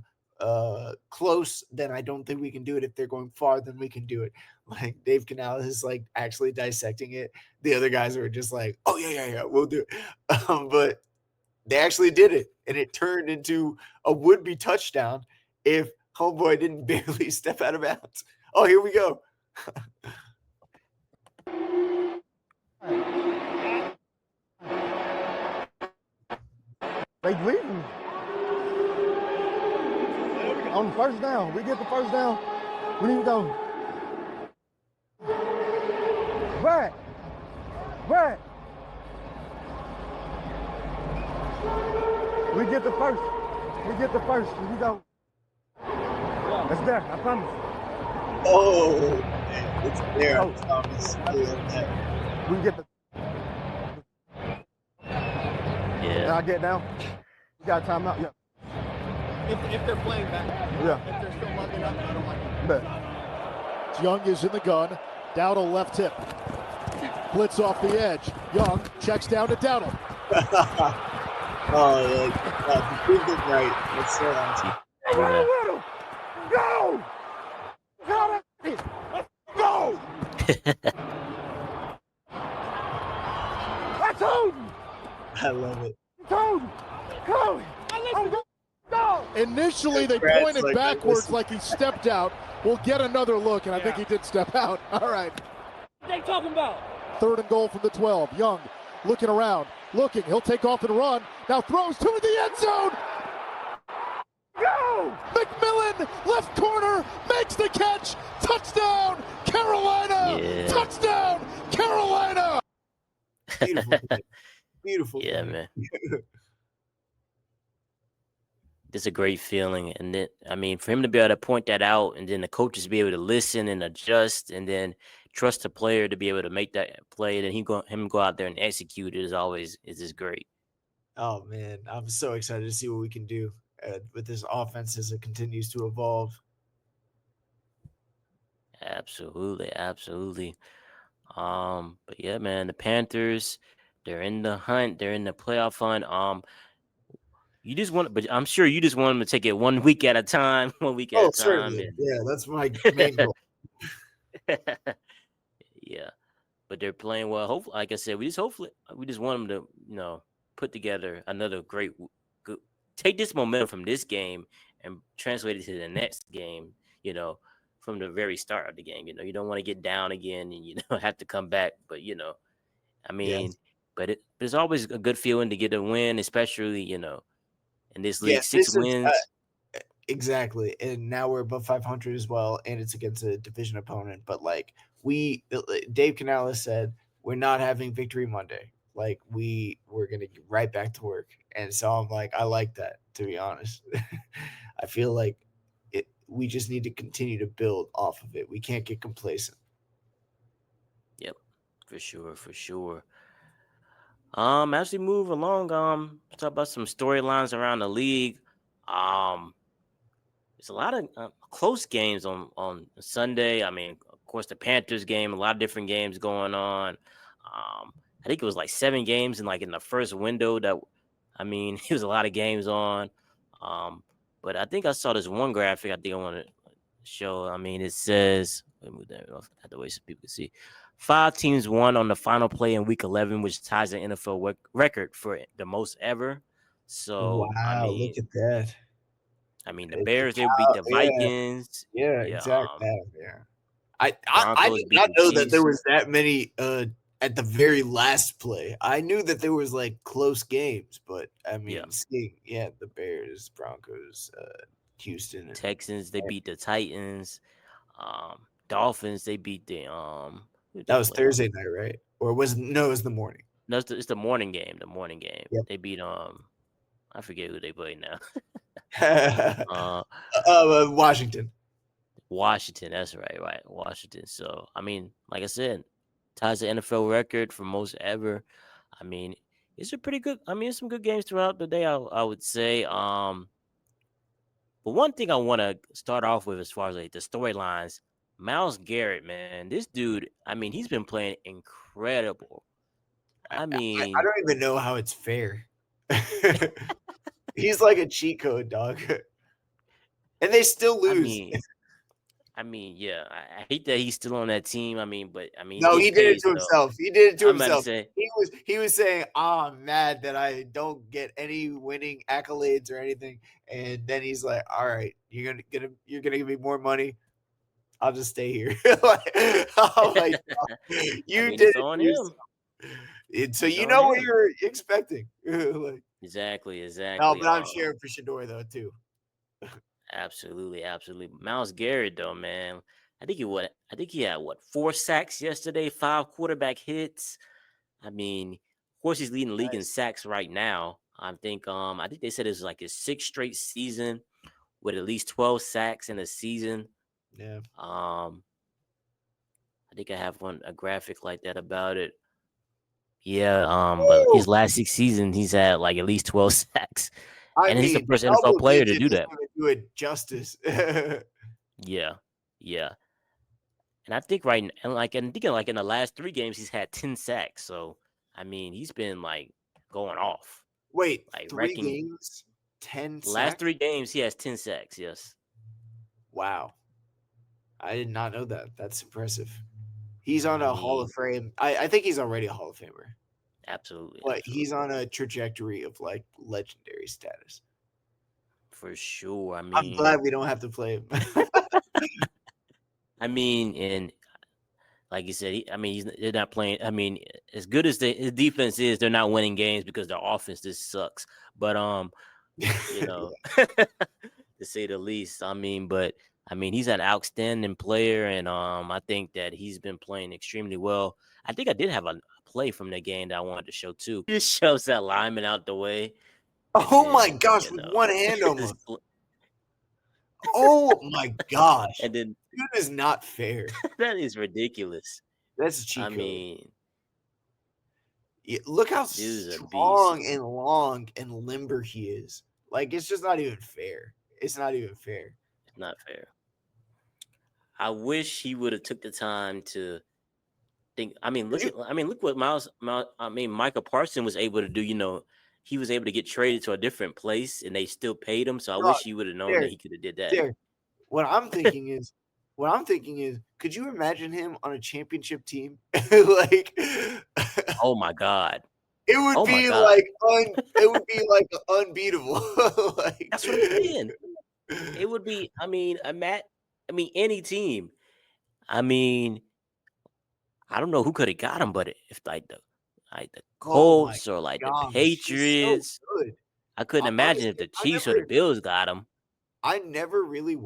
Speaker 2: close, then I don't think we can do it. If they're going far, then we can do it. Like Dave Canales is like actually dissecting it. The other guys are just like, oh yeah, we'll do it. But they actually did it, and it turned into a would-be touchdown if homeboy didn't barely step out of bounds. Oh, here we go.
Speaker 3: They leaving. On the first down. We get the first down. We need to go. Brad. We get the first. We go. It's there. I promise.
Speaker 2: Oh, it's there.
Speaker 3: Oh.
Speaker 2: Thomas.
Speaker 3: We get the.
Speaker 1: Yeah.
Speaker 3: Now I get down. You got timeout. Yeah.
Speaker 4: If they're playing back,
Speaker 3: Yeah.
Speaker 4: if they're still mucking up, I don't like it.
Speaker 3: Bet.
Speaker 4: Young is in the gun. Dowdle left hip. Blitz off the edge. Young checks down to Dowdle.
Speaker 2: Oh, like, you proved it right. Let's say that.
Speaker 3: Go! Go! I told you!
Speaker 2: I love it.
Speaker 3: Go!
Speaker 4: Initially, they
Speaker 2: Brad's
Speaker 4: pointed
Speaker 2: like,
Speaker 4: backwards
Speaker 2: listen.
Speaker 4: like he stepped out. We'll get another look, and I think he did step out. All right.
Speaker 5: What they talking about?
Speaker 4: 3rd and goal from the 12. Young looking around, looking. He'll take off and run. Now throws to the end zone.
Speaker 3: Go!
Speaker 4: McMillan, left corner, makes the catch. Touchdown, Carolina!
Speaker 1: Yeah.
Speaker 4: Touchdown, Carolina!
Speaker 2: Beautiful. Beautiful.
Speaker 1: Yeah,
Speaker 2: play.
Speaker 1: man. It's a great feeling. And then, for him to be able to point that out and then the coaches be able to listen and adjust and then trust the player to be able to make that play and him go out there and execute it is just great.
Speaker 2: Oh man, I'm so excited to see what we can do with this offense as it continues to evolve.
Speaker 1: Absolutely, absolutely. But yeah, man, the Panthers, they're in the hunt, they're in the playoff hunt. But I'm sure you just want them to take it 1 week at a time, 1 week at
Speaker 2: Oh,
Speaker 1: a time.
Speaker 2: certainly. Yeah, that's my main goal.
Speaker 1: Yeah, but they're playing well. Hopefully, like I said, we just want them to, put together another good, take this momentum from this game and translate it to the next game. From the very start of the game. You don't want to get down again and have to come back. But
Speaker 2: Yes.
Speaker 1: but it's always a good feeling to get a win, especially in this league,
Speaker 2: Yeah,
Speaker 1: 6
Speaker 2: this is
Speaker 1: wins.
Speaker 2: exactly. And now we're above 500 as well, and it's against a division opponent. But like Dave Canales said, we're not having Victory Monday. Like we're gonna get right back to work. And so I'm like, I like that, to be honest. I feel like we just need to continue to build off of it. We can't get complacent.
Speaker 1: Yep, for sure. As we move along, talk about some storylines around the league. There's a lot of close games on Sunday. Of course, the Panthers game, a lot of different games going on. I think it was like 7 games in the first window that, I mean, it was a lot of games on. But I think I saw this one graphic I think I want to show. I mean, it says, let me move that off the way so people can see. 5 teams won on the final play in week 11, which ties the NFL record for the most ever. So,
Speaker 2: Wow, look at that.
Speaker 1: I mean, the
Speaker 2: It's
Speaker 1: Bears, they beat the
Speaker 2: yeah.
Speaker 1: Vikings.
Speaker 2: Yeah,
Speaker 1: Yeah,
Speaker 2: exactly. Yeah. I
Speaker 1: Broncos
Speaker 2: did
Speaker 1: beat
Speaker 2: not
Speaker 1: the
Speaker 2: know that there
Speaker 1: Chiefs.
Speaker 2: was that many at the very last play. I knew that there was like close games, but I mean,
Speaker 1: Yeah.
Speaker 2: seeing the Bears, Broncos, Houston, and
Speaker 1: Texans, they beat the Titans. Dolphins, they beat the who did
Speaker 2: that
Speaker 1: they
Speaker 2: was
Speaker 1: play?
Speaker 2: Thursday night, right? Or it was the morning.
Speaker 1: No, it's the morning game. The morning game.
Speaker 2: Yep.
Speaker 1: They beat I forget who they played now.
Speaker 2: Washington.
Speaker 1: Washington. That's right. Washington. So I mean, like I said, ties the NFL record for most ever. I mean, it's a pretty good. I mean, it's some good games throughout the day. I would say. But one thing I want to start off with, as far as like the storylines, Myles Garrett, man, this dude. I mean, he's been playing incredible. I mean,
Speaker 2: I don't even know how it's fair. He's like a cheat code, dog. And they still lose.
Speaker 1: I mean, yeah. I hate that he's still on that team. I mean, but I mean,
Speaker 2: No, he did it to himself. He did it to himself. He was saying, I'm mad that I don't get any winning accolades or anything. And then he's like, all right, you're gonna give me more money. I'll just stay here. Oh my God. You did it
Speaker 1: on
Speaker 2: to yourself. So you know what you're expecting.
Speaker 1: Exactly.
Speaker 2: No, but I'm cheering for Shador though too.
Speaker 1: Absolutely. Myles Garrett, though, man. I think he had 4 sacks yesterday, 5 quarterback hits. I mean, of course, he's leading the league in sacks right now. I think they said it's like his 6th straight season with at least 12 sacks in a season.
Speaker 2: Yeah.
Speaker 1: I think I have a graphic like that about it. Yeah. But his last 6 seasons, he's had like at least 12 sacks. And he's the first NFL player to do that.
Speaker 2: Do it justice.
Speaker 1: Yeah. And I think in the last 3 games, he's had 10 sacks. So I mean, he's been like going off.
Speaker 2: Wait,
Speaker 1: like
Speaker 2: 3 games, 10 sacks?
Speaker 1: Last 3 games, he has 10 sacks. Yes.
Speaker 2: Wow, I did not know that. That's impressive. He's on a Hall of Fame. I think he's already a Hall of Famer.
Speaker 1: Absolutely.
Speaker 2: But he's on a trajectory of like legendary status.
Speaker 1: For sure. I mean,
Speaker 2: I'm glad we don't have to play him.
Speaker 1: I mean, and like you said, they're not playing. I mean, as good as his defense is, they're not winning games because their offense just sucks. But you know, to say the least. I mean, he's an outstanding player, and I think that he's been playing extremely well. I think I did have a play from the game that I wanted to show too. He shoves that lineman out the way.
Speaker 2: Oh my gosh, with one hand almost. Oh my gosh.
Speaker 1: And then
Speaker 2: that is not fair.
Speaker 1: That is ridiculous.
Speaker 2: That's a cheat code.
Speaker 1: I mean,
Speaker 2: look how strong and long and limber he is. Like, it's just not even fair. It's not fair. I wish he would have took the time to think. I mean, look what Micah Parsons was able to do. You know, he was able to get traded to a different place, and they still paid him. So I wish he would have known that he could have did that. What I'm thinking is, could you imagine him on a championship team? Like,
Speaker 1: oh my God.
Speaker 2: It would be like unbeatable. Like,
Speaker 1: that's what I'm saying. It would be. I mean, any team. I mean, I don't know who could have got him, but if like the Colts or like the Patriots, so I couldn't imagine if the Chiefs or the Bills got him.
Speaker 2: I never really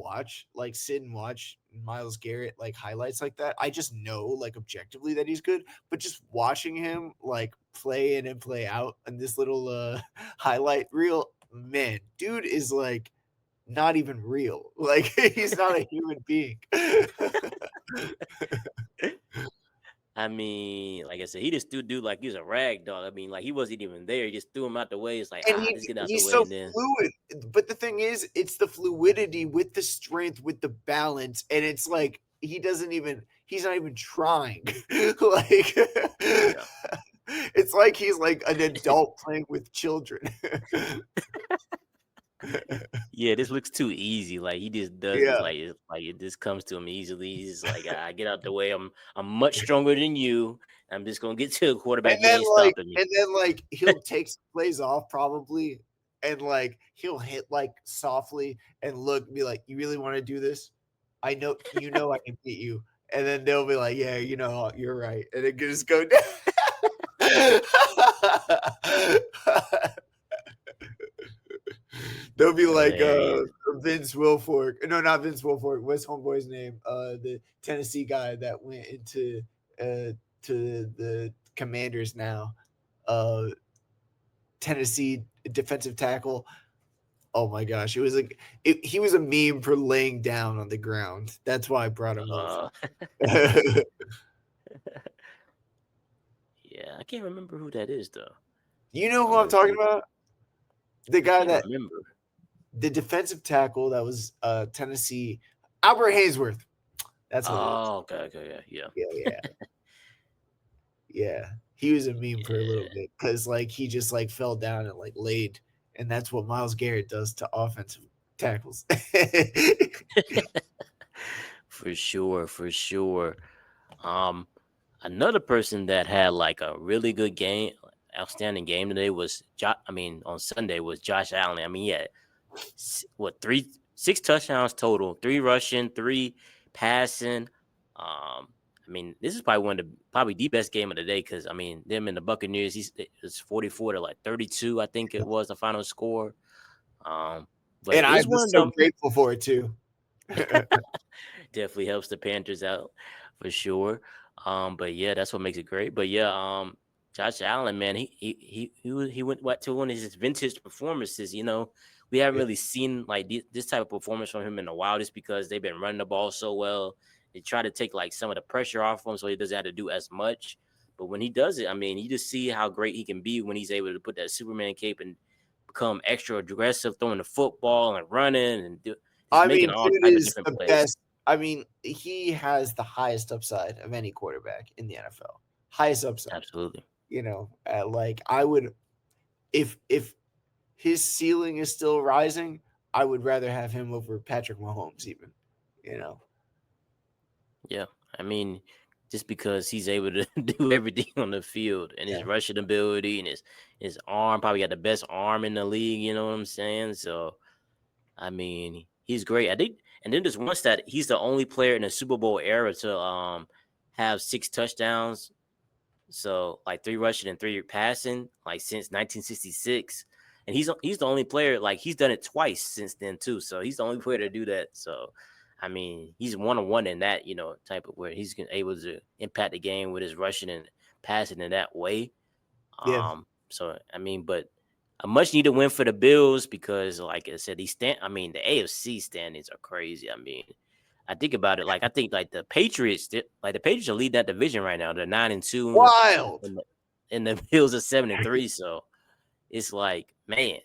Speaker 2: sit and watch Myles Garrett like highlights like that. I just know like objectively that he's good, but just watching him like play in and play out in this little highlight reel, man, dude is like not even real. Like, he's not a human being.
Speaker 1: I mean, like I said, he just threw dude like he was a rag dog. I mean, like he wasn't even there. He just threw him out the way. It's like, let's get out the way.
Speaker 2: He's so fluid. But the thing is, it's the fluidity with the strength, with the balance, and it's like he's not even trying. Like, like he's like an adult playing with children.
Speaker 1: Yeah, this looks too easy. Like he just does this.
Speaker 2: Yeah.
Speaker 1: Like it just comes to him easily. He's just like, I get out the way. I'm much stronger than you. I'm just gonna get to the quarterback.
Speaker 2: And
Speaker 1: You
Speaker 2: then
Speaker 1: ain't
Speaker 2: like,
Speaker 1: stopping me.
Speaker 2: and then like he'll take some plays off probably, and like he'll hit like softly and look, be like, "You really want to do this? I know, I can beat you." And then they'll be like, "Yeah, you're right," and it just go down. They'll be like
Speaker 1: Hilarious.
Speaker 2: Vince Wilfork. No, not Vince Wilfork. What's homeboy's name? The Tennessee guy that went into to the Commanders now. Tennessee defensive tackle. Oh my gosh, it was like he was a meme for laying down on the ground. That's why I brought him up.
Speaker 1: Yeah, I can't remember who that is though.
Speaker 2: You know who I'm talking about? The guy
Speaker 1: I
Speaker 2: that
Speaker 1: remember.
Speaker 2: the defensive tackle that was Tennessee, Albert Haynesworth. That's what it is.
Speaker 1: Oh, okay, yeah.
Speaker 2: Yeah. He was a meme for a little bit because like he just like fell down and like laid, and that's what Myles Garrett does to offensive tackles.
Speaker 1: For sure. Another person that had like a really good game, outstanding game today was on Sunday was Josh Allen. I mean, he had 6 touchdowns total, 3 rushing, 3 passing. I mean, this is probably probably the best game of the day because I mean, them and the Buccaneers, it's 44 to like 32, I think it was the final score. But
Speaker 2: and I'm so grateful for it too.
Speaker 1: Definitely helps the Panthers out for sure. But yeah, that's what makes it great. But yeah, Josh Allen, man, he went to one of his vintage performances. You know, we haven't really seen like this type of performance from him in a while, just because they've been running the ball so well. They try to take like some of the pressure off him so he doesn't have to do as much. But when he does it, I mean, you just see how great he can be when he's able to put that Superman cape and become extra aggressive, throwing the football and running and making all types of different plays.
Speaker 2: Best. I mean, he has the highest upside of any quarterback in the NFL. Highest upside.
Speaker 1: Absolutely.
Speaker 2: You know, like I would, if his ceiling is still rising, I would rather have him over Patrick Mahomes even, you know.
Speaker 1: Yeah. I mean, just because he's able to do everything on the field and his rushing ability and his arm, probably got the best arm in the league, you know what I'm saying? So, I mean, he's great. I think, and then there's one stat, he's the only player in the Super Bowl era to have 6 touchdowns. So, like 3 rushing and 3 passing, like since 1966. And he's the only player, like he's done it twice since then too. So he's the only player to do that. So I mean, he's 1-on-1 in that, you know, type of where he's able to impact the game with his rushing and passing in that way. So I mean, but a much needed win for the Bills because, like I said, the AFC standings are crazy. I mean, I think about it, like I think like the Patriots are leading that division right now. They're 9-2.
Speaker 2: Wild.
Speaker 1: And the Bills are 7-3. So it's like, man.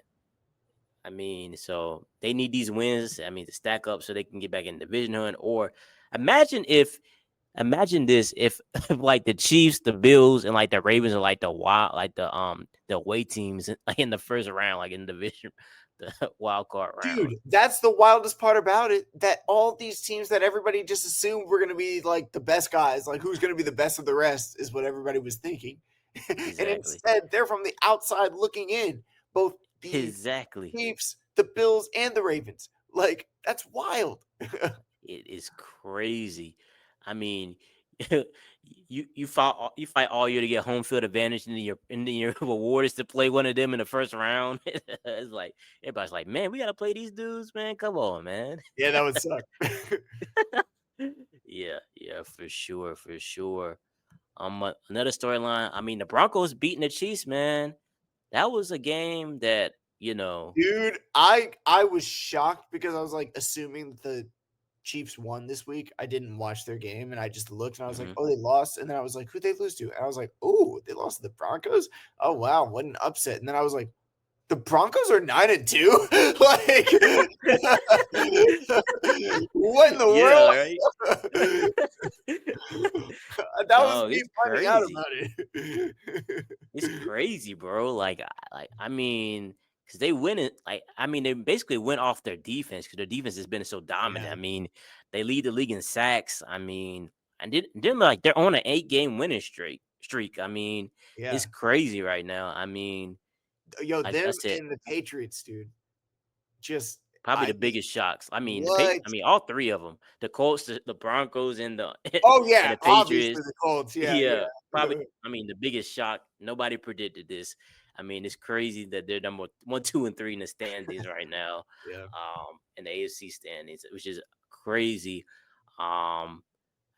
Speaker 1: I mean, so they need these wins, I mean, to stack up so they can get back in the division hunt. Or imagine this, if like the Chiefs, the Bills, and like the Ravens are like the away teams in the first round, like in the division, the wild card round.
Speaker 2: Dude, that's the wildest part about it. That all these teams that everybody just assumed were going to be like the best guys, like who's going to be the best of the rest, is what everybody was thinking. Exactly. And instead, they're from the outside looking in. Both the Chiefs, the Bills, and the Ravens. Like, that's wild.
Speaker 1: It is crazy. I mean, you fight all year to get home field advantage, and your reward is to play one of them in the first round. It's like everybody's like, man, we gotta play these dudes, man. Come on, man.
Speaker 2: Yeah, that would suck.
Speaker 1: Yeah, for sure. Another storyline. I mean, the Broncos beating the Chiefs, man. That was a game that, you know,
Speaker 2: dude, I was shocked because I was like assuming the Chiefs won this week. I didn't watch their game and I just looked and I was like, oh, they lost. And then I was like, who'd they lose to? And I was like, oh, they lost to the Broncos. Oh, wow, what an upset. And then I was like, The Broncos are 9-2. Like, what in the
Speaker 1: Yeah,
Speaker 2: world?
Speaker 1: right.
Speaker 2: That was
Speaker 1: Dog,
Speaker 2: me
Speaker 1: it's
Speaker 2: finding out
Speaker 1: crazy.
Speaker 2: about it.
Speaker 1: It's crazy, bro. I mean, because they win it. Like, I mean, they basically went off their defense because their defense has been so dominant.
Speaker 2: Yeah.
Speaker 1: I mean, they lead the league in sacks. I mean, and then like they're on an 8-game winning streak. I mean,
Speaker 2: Yeah.
Speaker 1: it's crazy right now. I mean,
Speaker 2: Yo,
Speaker 1: like I
Speaker 2: them
Speaker 1: said,
Speaker 2: and the Patriots, dude. Just
Speaker 1: probably
Speaker 2: I
Speaker 1: the biggest shocks. I mean,
Speaker 2: what?
Speaker 1: I mean, all three of them: the Colts, the Broncos, and the
Speaker 2: Oh
Speaker 1: and
Speaker 2: yeah,
Speaker 1: the
Speaker 2: obviously
Speaker 1: Patriots.
Speaker 2: the Colts. Yeah,
Speaker 1: Yeah,
Speaker 2: yeah.
Speaker 1: probably. I mean, the biggest shock. Nobody predicted this. I mean, it's crazy that they're number 1, 2, and 3 in the standings right now.
Speaker 2: Yeah.
Speaker 1: In the AFC standings, which is crazy. Um,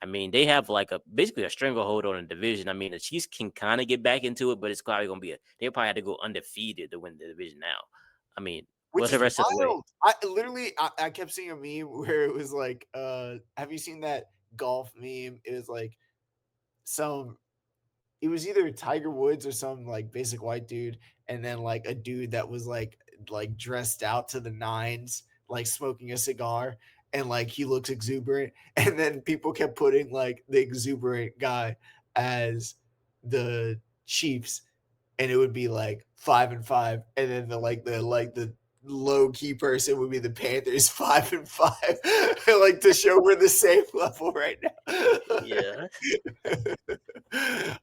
Speaker 1: I mean, they have like basically a stranglehold on the division. I mean, the Chiefs can kind of get back into it, but it's probably gonna be they probably have to go undefeated to win the division now. I mean,
Speaker 2: Which
Speaker 1: what's the
Speaker 2: is
Speaker 1: rest of the way?
Speaker 2: wild. I kept seeing a meme where it was like, have you seen that golf meme? It was like some it was either Tiger Woods or some like basic white dude, and then like a dude that was like dressed out to the nines, like smoking a cigar, and like he looks exuberant, and then people kept putting like the exuberant guy as the Chiefs, and it would be like 5-5, and then the low key person would be the Panthers 5-5, like to show we're the same level right now.
Speaker 1: Yeah.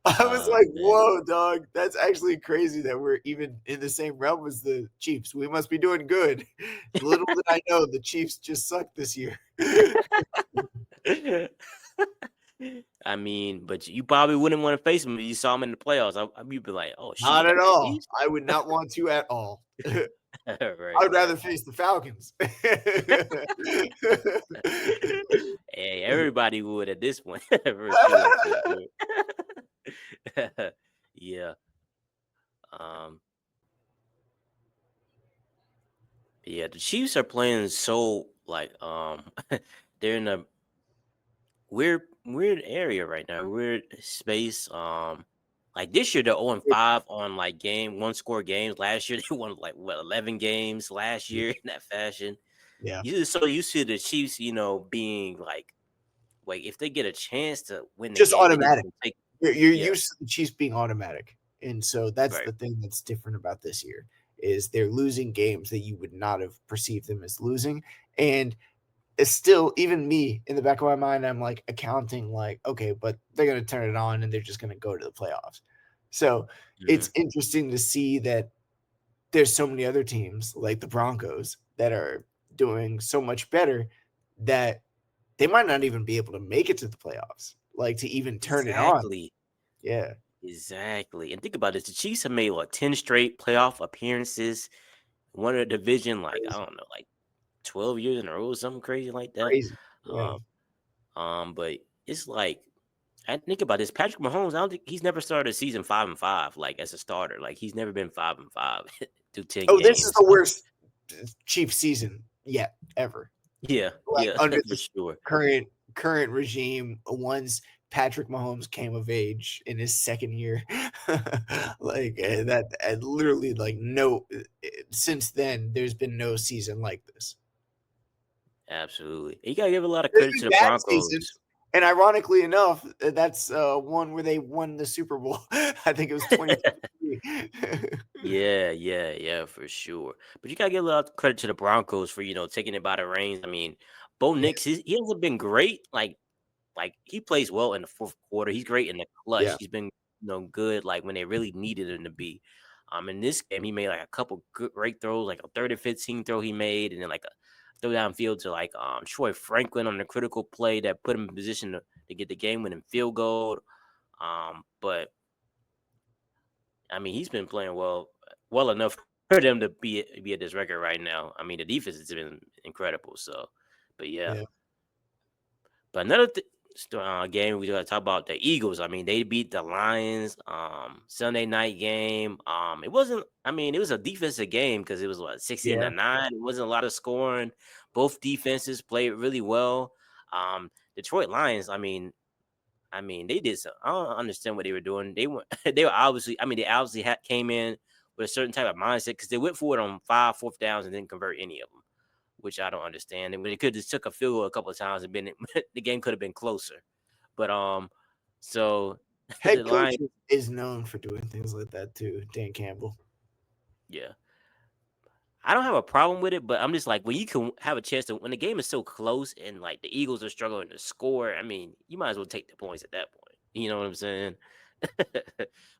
Speaker 2: I was
Speaker 1: Oh
Speaker 2: like,
Speaker 1: man.
Speaker 2: whoa, dog, that's actually crazy that we're even in the same realm as the Chiefs. We must be doing good. Little did I know the Chiefs just sucked this year.
Speaker 1: I mean, but you probably wouldn't want to face them if you saw them in the playoffs. You'd be like, "Oh shit, you
Speaker 2: Not
Speaker 1: got
Speaker 2: at
Speaker 1: the
Speaker 2: all.
Speaker 1: Chiefs?"
Speaker 2: I would not want to at all. I
Speaker 1: Right,
Speaker 2: would rather
Speaker 1: right.
Speaker 2: face the Falcons.
Speaker 1: Hey, everybody would at this point, for sure, for sure. Yeah. Um. Yeah, the Chiefs are playing so like they're in a weird area right now, weird space. Like this year they're 0-5 on like one score games. Last year they won like what 11 games last year in that fashion.
Speaker 2: Yeah.
Speaker 1: You just so used to the Chiefs, being like wait, if they get a chance to win the
Speaker 2: Just
Speaker 1: game, they need
Speaker 2: automatic.
Speaker 1: to take
Speaker 2: You're
Speaker 1: yeah,
Speaker 2: used to the Chiefs being automatic, and so that's
Speaker 1: right.
Speaker 2: the thing that's different about this year is they're losing games that you would not have perceived them as losing, and it's still even me in the back of my mind, I'm like accounting like, okay, but they're gonna turn it on and they're just gonna go to the playoffs. So
Speaker 1: Mhm.
Speaker 2: it's interesting to see that there's so many other teams like the Broncos that are doing so much better that they might not even be able to make it to the playoffs, like to even turn it on.
Speaker 1: Exactly.
Speaker 2: Yeah.
Speaker 1: Exactly. And think about this. The Chiefs have made what 10 straight playoff appearances, won a division like I
Speaker 2: Crazy.
Speaker 1: don't know, like 12 years in a row, something crazy like that.
Speaker 2: Crazy. Yeah.
Speaker 1: Um, but it's like I think about this. Patrick Mahomes, I don't think he's never started a season 5-5, like as a starter. Like he's never been 5-5 through 10
Speaker 2: Oh, this is
Speaker 1: games.
Speaker 2: the worst Chiefs season yet ever.
Speaker 1: Yeah,
Speaker 2: Like
Speaker 1: yeah,
Speaker 2: under
Speaker 1: for
Speaker 2: this
Speaker 1: sure.
Speaker 2: current regime, once Patrick Mahomes came of age in his second year, like that, and literally like no, since then there's been no season like this.
Speaker 1: Absolutely. You gotta give a lot of
Speaker 2: There's
Speaker 1: credit to
Speaker 2: been
Speaker 1: the
Speaker 2: bad
Speaker 1: Broncos.
Speaker 2: seasons, and ironically enough, that's one where they won the Super Bowl. I think it was 2023.
Speaker 1: Yeah, for sure. But you gotta give a lot of credit to the Broncos for taking it by the reins. I mean, Bo
Speaker 2: Yeah,
Speaker 1: Nix, he hasn't been great. Like he plays well in the fourth quarter. He's great in the clutch.
Speaker 2: yeah.
Speaker 1: He's been good like when they really needed him to be. In this game, he made like a couple great throws, like a 30-15 throw he made, and then like a throw downfield to like Troy Franklin on the critical play that put him in position to get the game winning field goal. But I mean, he's been playing well enough for them to be at this record right now. I mean, the defense has been incredible. So, but yeah.
Speaker 2: Yeah.
Speaker 1: But another game we got to talk about the Eagles. I mean, they beat the Lions. Sunday night game. It wasn't. I mean, it was a defensive game because it was what 16-9. It wasn't a lot of scoring. Both defenses played really well. Detroit Lions. I mean, they did some. I don't understand what they were doing. They were. They were obviously. I mean, they obviously came in with a certain type of mindset because they went for it on 5 4th downs and didn't convert any of them, which I don't understand. And they could just took a field goal a couple of times and been the game could have been closer. But so
Speaker 2: Head
Speaker 1: the
Speaker 2: coach
Speaker 1: Lions,
Speaker 2: is known for doing things like that too. Dan Campbell.
Speaker 1: yeah. I don't have a problem with it, but I'm just like when you can have a chance to when the game is so close and like the Eagles are struggling to score. I mean, you might as well take the points at that point. You know what I'm saying?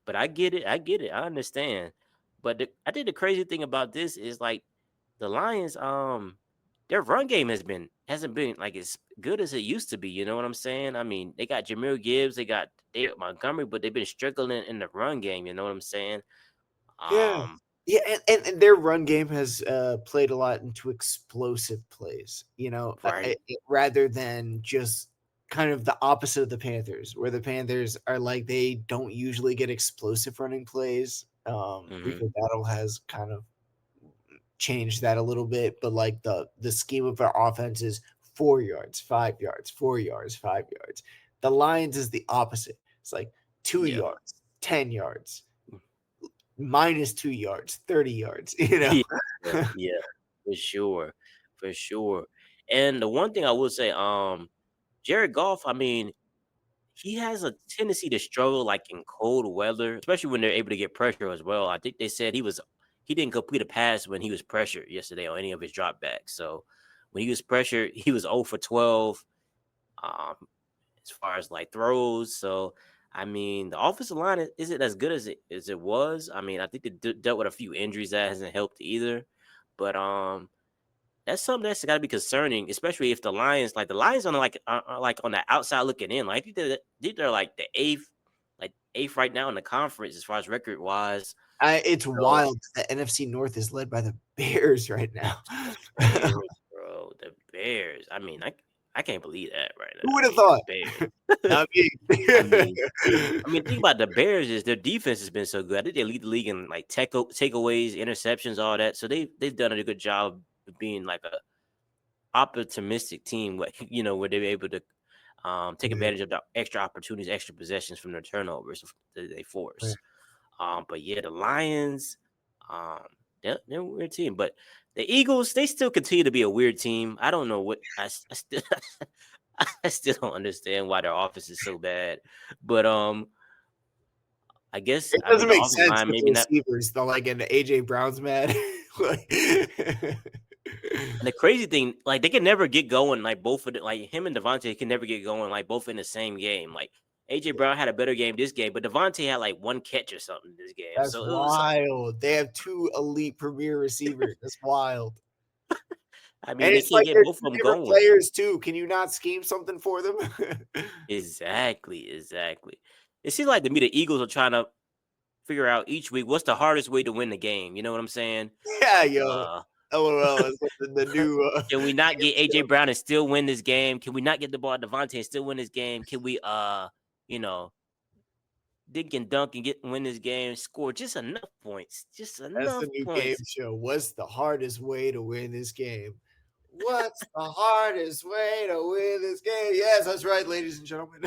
Speaker 1: But I get it. I understand. But I think the crazy thing about this is like the Lions, their run game hasn't been like as good as it used to be. You know what I'm saying? I mean, they got Jahmyr Gibbs, they got David Montgomery, but they've been struggling in the run game. You know what I'm saying?
Speaker 2: Yeah.
Speaker 1: Um,
Speaker 2: Yeah, and their run game has played a lot into explosive plays,
Speaker 1: right.
Speaker 2: rather than just kind of the opposite of the Panthers, where the Panthers are like they don't usually get explosive running plays.
Speaker 1: Mhm.
Speaker 2: Rico Battle has kind of changed that a little bit, but like the scheme of our offense is 4 yards, 5 yards, 4 yards, 5 yards. The Lions is the opposite. It's like 2
Speaker 1: Yeah.
Speaker 2: yards, 10 yards, minus 2 yards, 30 yards, you know.
Speaker 1: Yeah, for sure. And the one thing I will say, Jared Goff, I mean, he has a tendency to struggle like in cold weather, especially when they're able to get pressure as well. I think they said he didn't complete a pass when he was pressured yesterday on any of his dropbacks. So when he was pressured, he was 0 for 12 um as far as like throws. So I mean, the offensive line isn't as good as it was. I mean, I think they dealt with a few injuries that hasn't helped either. But that's something that's got to be concerning, especially if the Lions are like on the outside looking in. Like they're like the eighth right now in the conference as far as record wise.
Speaker 2: It's
Speaker 1: So
Speaker 2: wild. The NFC North is led by the Bears right now.
Speaker 1: the Bears, bro, the Bears. I mean, I can't believe that right
Speaker 2: Who
Speaker 1: now.
Speaker 2: would
Speaker 1: I
Speaker 2: have
Speaker 1: mean,
Speaker 2: thought?
Speaker 1: the Bears.
Speaker 2: Not me.
Speaker 1: I mean, think about the Bears is their defense has been so good. I think they lead the league in like takeaways, interceptions, all that. So they've done a good job of being like a optimistic team, where they're able to take
Speaker 2: Yeah,
Speaker 1: advantage of the extra opportunities, extra possessions from their turnovers that they
Speaker 2: yeah.
Speaker 1: force. But yeah, the Lions, um, they're a weird team. But the Eagles, they still continue to be a weird team. I don't know what I still I still don't understand why their offense is so bad. But I guess
Speaker 2: It
Speaker 1: I mean
Speaker 2: doesn't
Speaker 1: the
Speaker 2: make
Speaker 1: offensive
Speaker 2: sense
Speaker 1: line
Speaker 2: with
Speaker 1: maybe
Speaker 2: the
Speaker 1: not.
Speaker 2: receivers. The like, and AJ Brown's mad. Like,
Speaker 1: And the crazy thing, like they can never get going. Like both of like him and Devontae can never get going. Like both in the same game. Like AJ Brown had a better game this game, but Devontae had like one catch or something this game.
Speaker 2: that's
Speaker 1: So it was.
Speaker 2: wild. They have 2 elite premier receivers. That's wild.
Speaker 1: I mean,
Speaker 2: And
Speaker 1: they
Speaker 2: it's
Speaker 1: can't
Speaker 2: like
Speaker 1: get
Speaker 2: their
Speaker 1: both
Speaker 2: 2
Speaker 1: of them
Speaker 2: favorite
Speaker 1: going.
Speaker 2: players too. Can you not scheme something for them?
Speaker 1: Exactly. It seems like to me the Eagles are trying to figure out each week what's the hardest way to win the game. You know what I'm saying?
Speaker 2: Yeah,
Speaker 1: Like,
Speaker 2: yo. LOL is the new
Speaker 1: can we not get
Speaker 2: show.
Speaker 1: AJ Brown and still win this game? Can we not get the ball to Devontae and still win this game? Can we you know, dink and dunk and win this game, score just enough points. Just
Speaker 2: That's
Speaker 1: enough
Speaker 2: the new game
Speaker 1: points.
Speaker 2: show. What's the hardest way to win this game? What's the hardest way to win this game? Yes, that's right, ladies and gentlemen.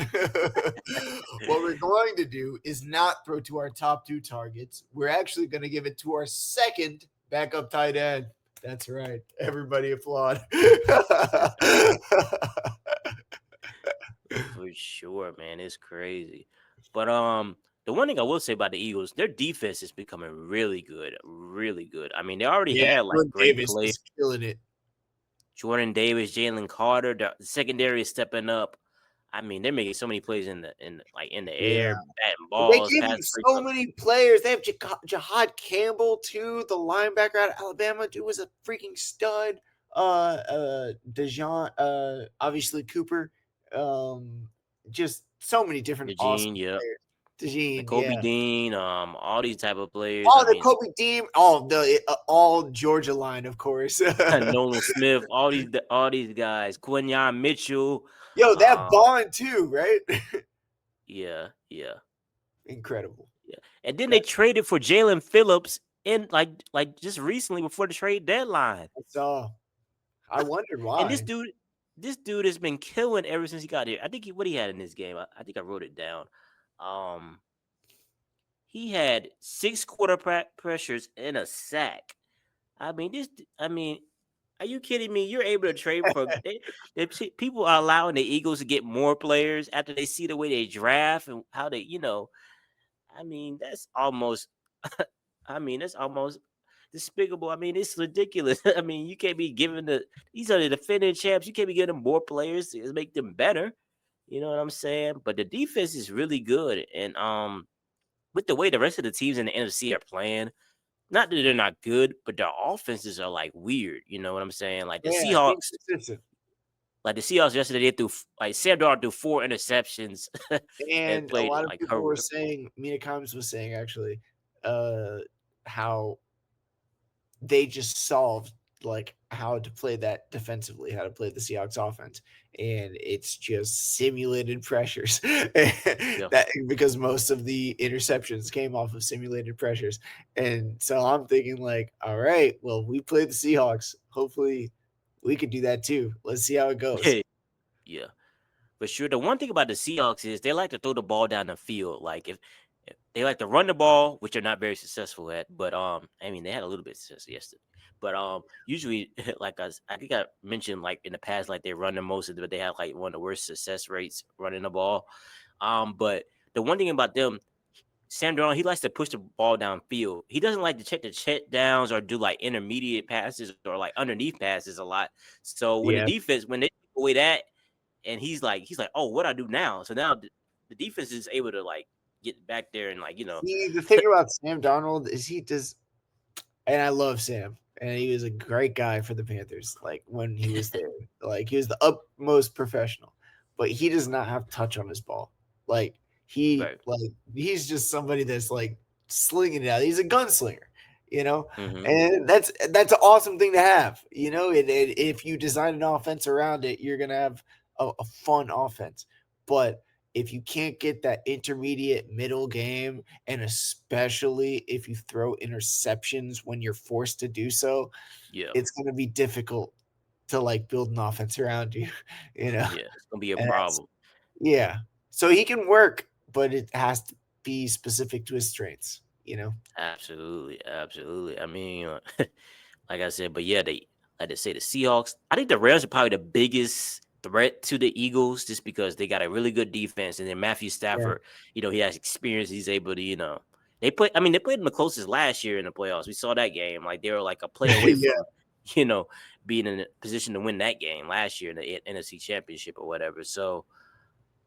Speaker 2: What we're going to do is not throw to our top 2 targets. We're actually going to give it to our second backup tight end. That's right. Everybody applaud.
Speaker 1: For sure, man. It's crazy. But the one thing I will say about the Eagles, their defense is becoming really good. Really good. I mean, they already
Speaker 2: Yeah,
Speaker 1: had like
Speaker 2: Jordan
Speaker 1: great
Speaker 2: Davis
Speaker 1: players.
Speaker 2: is killing it.
Speaker 1: Jordan Davis, Jalen Carter, the secondary is stepping up. I mean, they're making so many plays in the
Speaker 2: Yeah.
Speaker 1: air, batting
Speaker 2: They
Speaker 1: balls,
Speaker 2: gave him
Speaker 1: pass
Speaker 2: so
Speaker 1: breakup.
Speaker 2: many players. They have Jahad Campbell too, the linebacker out of Alabama. Dude was a freaking stud. Dejon, obviously Cooper. Just so many different
Speaker 1: Eugene,
Speaker 2: awesome
Speaker 1: yep.
Speaker 2: players. Dejean,
Speaker 1: Kobe
Speaker 2: yeah.
Speaker 1: Dean, all these type of players.
Speaker 2: Oh,
Speaker 1: I
Speaker 2: the
Speaker 1: mean,
Speaker 2: Kobe Dean. Oh, the all Georgia line, of course.
Speaker 1: Nolan Smith, all these guys, Quinyon Mitchell.
Speaker 2: Yo, that
Speaker 1: Um,
Speaker 2: Bond too, right?
Speaker 1: yeah.
Speaker 2: Incredible.
Speaker 1: And then they traded for Jalen Phillips in like just recently before the trade deadline.
Speaker 2: That's all. I wondered
Speaker 1: And
Speaker 2: why.
Speaker 1: this dude has been killing ever since he got here. I think what he had in this game. I think I wrote it down. he had 6 pressures and a sack. I mean, are you kidding me? You're able to trade for people are allowing the Eagles to get more players after they see the way they draft and how they, I mean, that's almost that's almost despicable. I mean, it's ridiculous. I mean, you can't be giving these are the defending champs. You can't be giving them more players to make them better. You know what I'm saying? But the defense is really good. And with the way the rest of the teams in the NFC are playing, not that they're not good, but their offenses are like weird. You know what I'm saying? Like the
Speaker 2: Yeah,
Speaker 1: Seahawks,
Speaker 2: inconsistent.
Speaker 1: like the Seahawks yesterday, they threw like Sam Darnold threw 4 interceptions and
Speaker 2: And a
Speaker 1: played
Speaker 2: lot of
Speaker 1: like
Speaker 2: people were saying, Mina Kimes was saying actually, how they just solved like how to play that defensively, how to play the Seahawks offense. And it's just simulated pressures. That because most of the interceptions came off of simulated pressures. And so I'm thinking like, all right, well, we played the Seahawks. Hopefully we could do that too. Let's see how it goes.
Speaker 1: Yeah. For sure. The one thing about the Seahawks is they like to throw the ball down the field. Like if they like to run the ball, which they're not very successful at, but I mean they had a little bit of success yesterday. But usually like I think I mentioned like in the past, like they run the most of it, but they have like one of the worst success rates running the ball. But the one thing about them, Sam Darnold, he likes to push the ball downfield. He doesn't like to check the check downs or do like intermediate passes or like underneath passes a lot. So when the
Speaker 2: Yeah.
Speaker 1: defense, when they take away that, and he's like, oh, what I do now? So now the defense is able to like get back there and like
Speaker 2: See, the thing about Sam Darnold is he does, and I love Sam, and he was a great guy for the Panthers. Like when he was there, like he was the utmost professional, but he does not have touch on his ball. Like
Speaker 1: right.
Speaker 2: he's just somebody that's like slinging it out. He's a gunslinger,
Speaker 1: Mm-hmm.
Speaker 2: and that's an awesome thing to have. And if you design an offense around it, you're gonna have a fun offense. But if you can't get that intermediate middle game, and especially if you throw interceptions when you're forced to do so,
Speaker 1: Yeah.
Speaker 2: it's going to be difficult to like build an offense around you,
Speaker 1: Yeah. It's gonna be a
Speaker 2: And
Speaker 1: problem.
Speaker 2: yeah. So he can work, but it has to be specific to his strengths.
Speaker 1: Absolutely. Absolutely. I mean, like I said, but yeah, like they say the Seahawks. I think the Rams are probably the biggest threat to the Eagles just because they got a really good defense, and then Matthew Stafford, he has experience. He's able to, they played them the closest last year in the playoffs. We saw that game. Like they were like a play away
Speaker 2: Yeah.
Speaker 1: from, being in a position to win that game last year in the NFC Championship or whatever. So,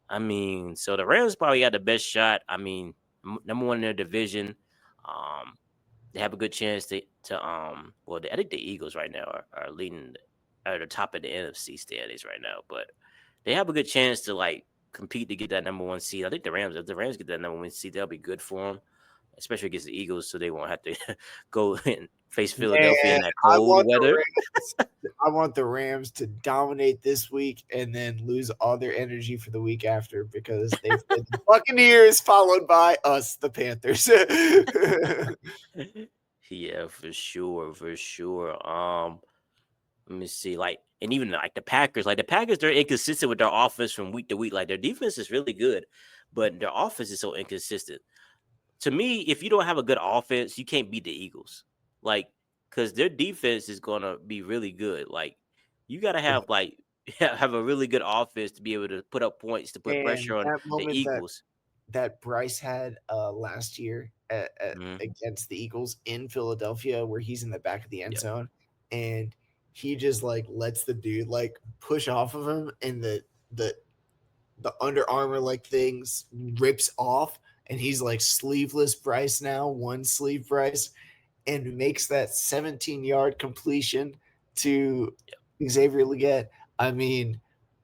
Speaker 1: so the Rams probably got the best shot. I mean, number one in their division. They have a good chance to I think the Eagles right now are leading at the top of the NFC standings right now, but they have a good chance to like compete to get that number 1 seed. I think if the Rams get that number 1 seed, that'll be good for them, especially against the Eagles, so they won't have to go and face Philadelphia in that cold weather.
Speaker 2: I want the Rams to dominate this week and then lose all their energy for the week after because they've been the Buccaneers followed by us, the Panthers.
Speaker 1: Yeah, for sure, for sure. Let me see, and even like the Packers, they're inconsistent with their offense from week to week. Like their defense is really good, but their offense is so inconsistent. To me, if you don't have a good offense, you can't beat the Eagles. Like, because their defense is gonna be really good. Like, you gotta have have a really good offense to be able to put up points to put
Speaker 2: And
Speaker 1: pressure on
Speaker 2: that
Speaker 1: the
Speaker 2: moment
Speaker 1: Eagles.
Speaker 2: that Bryce had last year
Speaker 1: Mhm.
Speaker 2: against the Eagles in Philadelphia, where he's in the back of the end
Speaker 1: Yep.
Speaker 2: zone, and he just like lets the dude like push off of him, and the Under Armour like things rips off, and he's like sleeveless Bryce now, one sleeve Bryce, and makes that 17-yard completion to Xavier Leggett. I mean,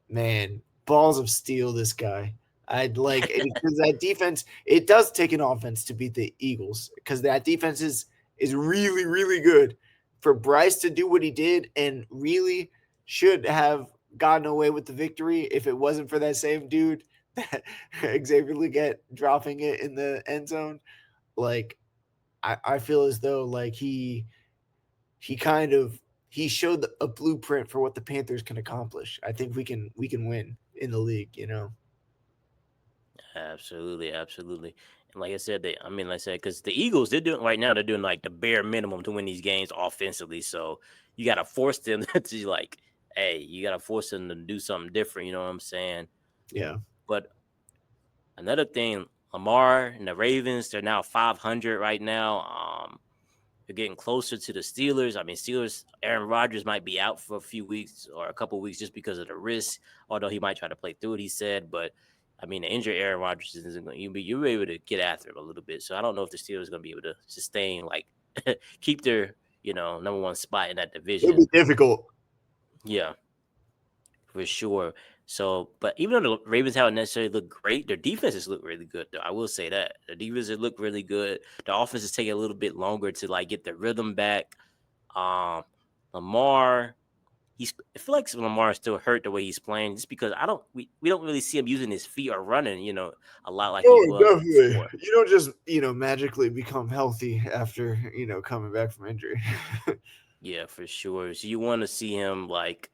Speaker 2: man, balls of steel, this guy. I'd like because that defense, it does take an offense to beat the Eagles because that defense is really, really good. For Bryce to do what he did and really should have gotten away with the victory if it wasn't for that same dude, Xavier Leggett dropping it in the end zone. Like, I feel as though like he showed a blueprint for what the Panthers can accomplish. I think we can win in the league.
Speaker 1: Absolutely, absolutely. Like I said, because the Eagles, they're doing like the bare minimum to win these games offensively. So you got to force them to like, hey, you got to force them to do something different. You know what I'm saying?
Speaker 2: Yeah.
Speaker 1: But another thing, Lamar and the Ravens, they're now 500 right now. They're getting closer to the Steelers. I mean, Aaron Rodgers might be out for a few weeks or a couple weeks just because of the risk, although he might try to play through it, he said. But, I mean, the injured Aaron Rodgers isn't going to you're able to get after him a little bit. So I don't know if the Steelers are going to be able to sustain, like, keep their, number one spot in that division.
Speaker 2: It'll be difficult.
Speaker 1: Yeah, for sure. So, but even though the Ravens haven't necessarily looked great, their defenses look really good, though. I will say that. The defenses look really good. The offense is taking a little bit longer to, like, get the rhythm back. Lamar, I feel like Lamar is still hurt the way he's playing just because we don't really see him using his feet or running, a lot like he was
Speaker 2: Definitely.
Speaker 1: before.
Speaker 2: You don't just, magically become healthy after, coming back from injury.
Speaker 1: Yeah, for sure. So you want to see him, like,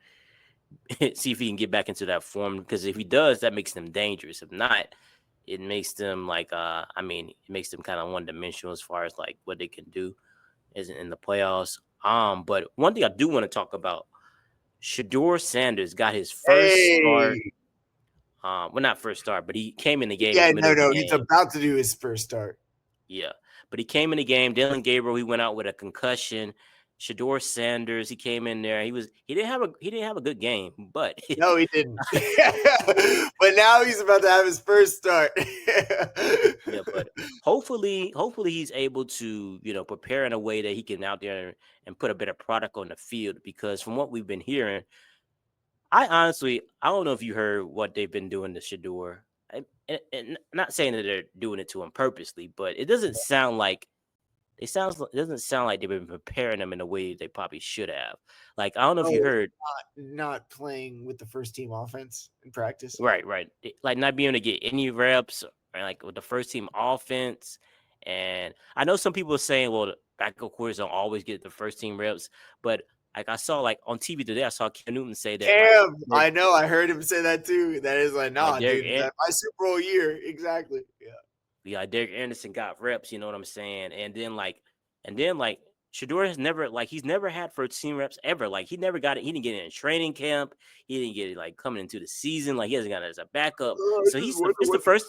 Speaker 1: see if he can get back into that form, because if he does, that makes them dangerous. If not, it makes them it makes them kind of one-dimensional as far as like what they can do isn't in the playoffs. But one thing I do want to talk about, Shedeur Sanders got his first start. Well, not first start, but he came in the game.
Speaker 2: Yeah,
Speaker 1: no,
Speaker 2: he's about to do his first start.
Speaker 1: Yeah, but he came in the game. Dylan Gabriel, he went out with a concussion. Shedeur Sanders, he came in there. He didn't have a good game, but
Speaker 2: no, he didn't. But now he's about to have his first start.
Speaker 1: Yeah, but hopefully he's able to, prepare in a way that he can out there and put a better product on the field. Because from what we've been hearing, I don't know if you heard what they've been doing to Shedeur. And not saying that they're doing it to him purposely, but it doesn't sound like they've been preparing him in a way they probably should have. Like, I don't know if you heard
Speaker 2: not playing with the first team offense in practice.
Speaker 1: Right. Like not being able to get any reps or like with the first team offense. And I know some people are saying, well, the backup quarters don't always get the first team reps, but like I saw like on TV today, I saw Cam Newton say that.
Speaker 2: I know, I heard him say that too. That is like, nah, dude, my Super Bowl year, exactly.
Speaker 1: Yeah, Derek Anderson got reps, you know what I'm saying? And then Shedeur has he's never had first team reps ever. Like he never got it. He didn't get it in training camp. He didn't get it like coming into the season. Like he hasn't got it as a backup. So it's the first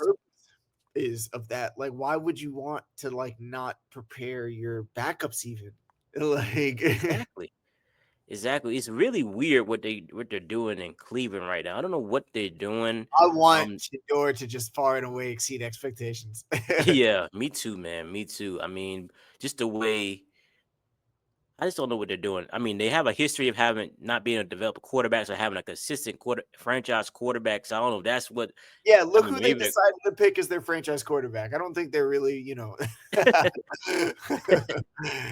Speaker 2: is of that. Like, why would you want to like not prepare your backups even? Like
Speaker 1: Exactly. It's really weird what they're doing in Cleveland right now. I don't know what they're doing.
Speaker 2: I want Shedeur to just far and away exceed expectations.
Speaker 1: Yeah, me too, man. Me too. I mean, just the way I just don't know what they're doing. I mean, they have a history of not being able to develop quarterbacks or having a consistent franchise quarterback. So I don't know if that's what.
Speaker 2: Yeah, look who they decided to pick as their franchise quarterback. I don't think they're really,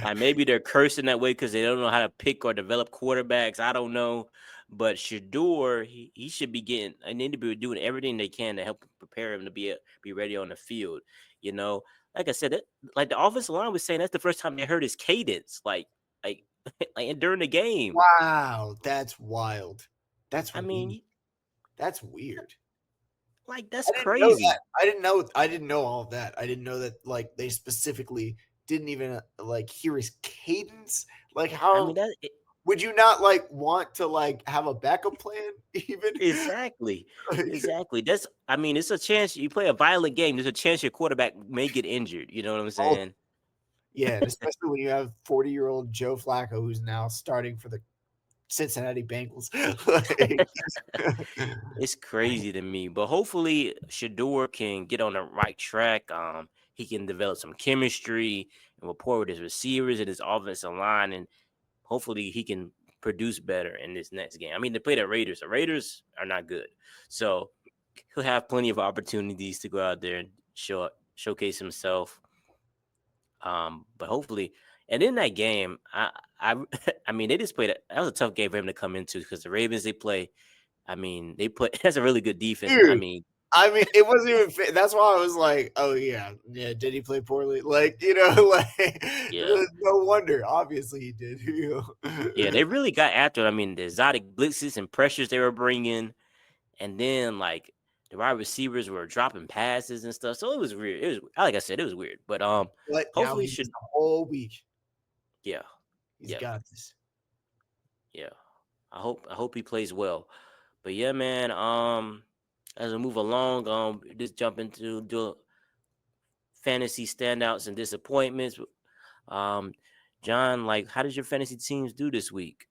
Speaker 1: Like maybe they're cursing that way because they don't know how to pick or develop quarterbacks. I don't know. But Shedeur, he should be getting. I need to be doing everything they can to help prepare him to be ready on the field. Like I said, like the offensive line was saying, that's the first time they heard his cadence. Like during the game.
Speaker 2: Wow, that's wild. That's weird.
Speaker 1: Like that's crazy.
Speaker 2: I didn't know all of that. I didn't know that like they specifically didn't even like hear his cadence. Like how would you not like want to like have a backup plan even?
Speaker 1: Exactly. That's it's a chance you play a violent game. There's a chance your quarterback may get injured. You know what I'm saying?
Speaker 2: Yeah, especially when you have 40-year-old Joe Flacco who's now starting for the Cincinnati Bengals.
Speaker 1: It's crazy to me, but hopefully Shedeur can get on the right track. He can develop some chemistry and rapport with his receivers and his offensive line, and hopefully he can produce better in this next game. I mean, they play the Raiders. The Raiders are not good, so he'll have plenty of opportunities to go out there and showcase himself. But hopefully, and in that game, they just played. That was a tough game for him to come into because the Ravens they play. That's a really good defense.
Speaker 2: Dude, it wasn't even. That's why I was like, oh yeah. Did he play poorly? Like no wonder. Obviously he did.
Speaker 1: Yeah, they really got after it. The exotic blitzes and pressures they were bringing, and then like the wide receivers were dropping passes and stuff. So it was weird. It was like I said, it was weird. But
Speaker 2: But now
Speaker 1: hopefully
Speaker 2: he's
Speaker 1: should
Speaker 2: the whole week.
Speaker 1: yeah.
Speaker 2: He's
Speaker 1: Yeah.
Speaker 2: got this.
Speaker 1: Yeah. I hope he plays well. But yeah, man, as we move along, just jump into do fantasy standouts and disappointments. John, like, how did your fantasy teams do this week?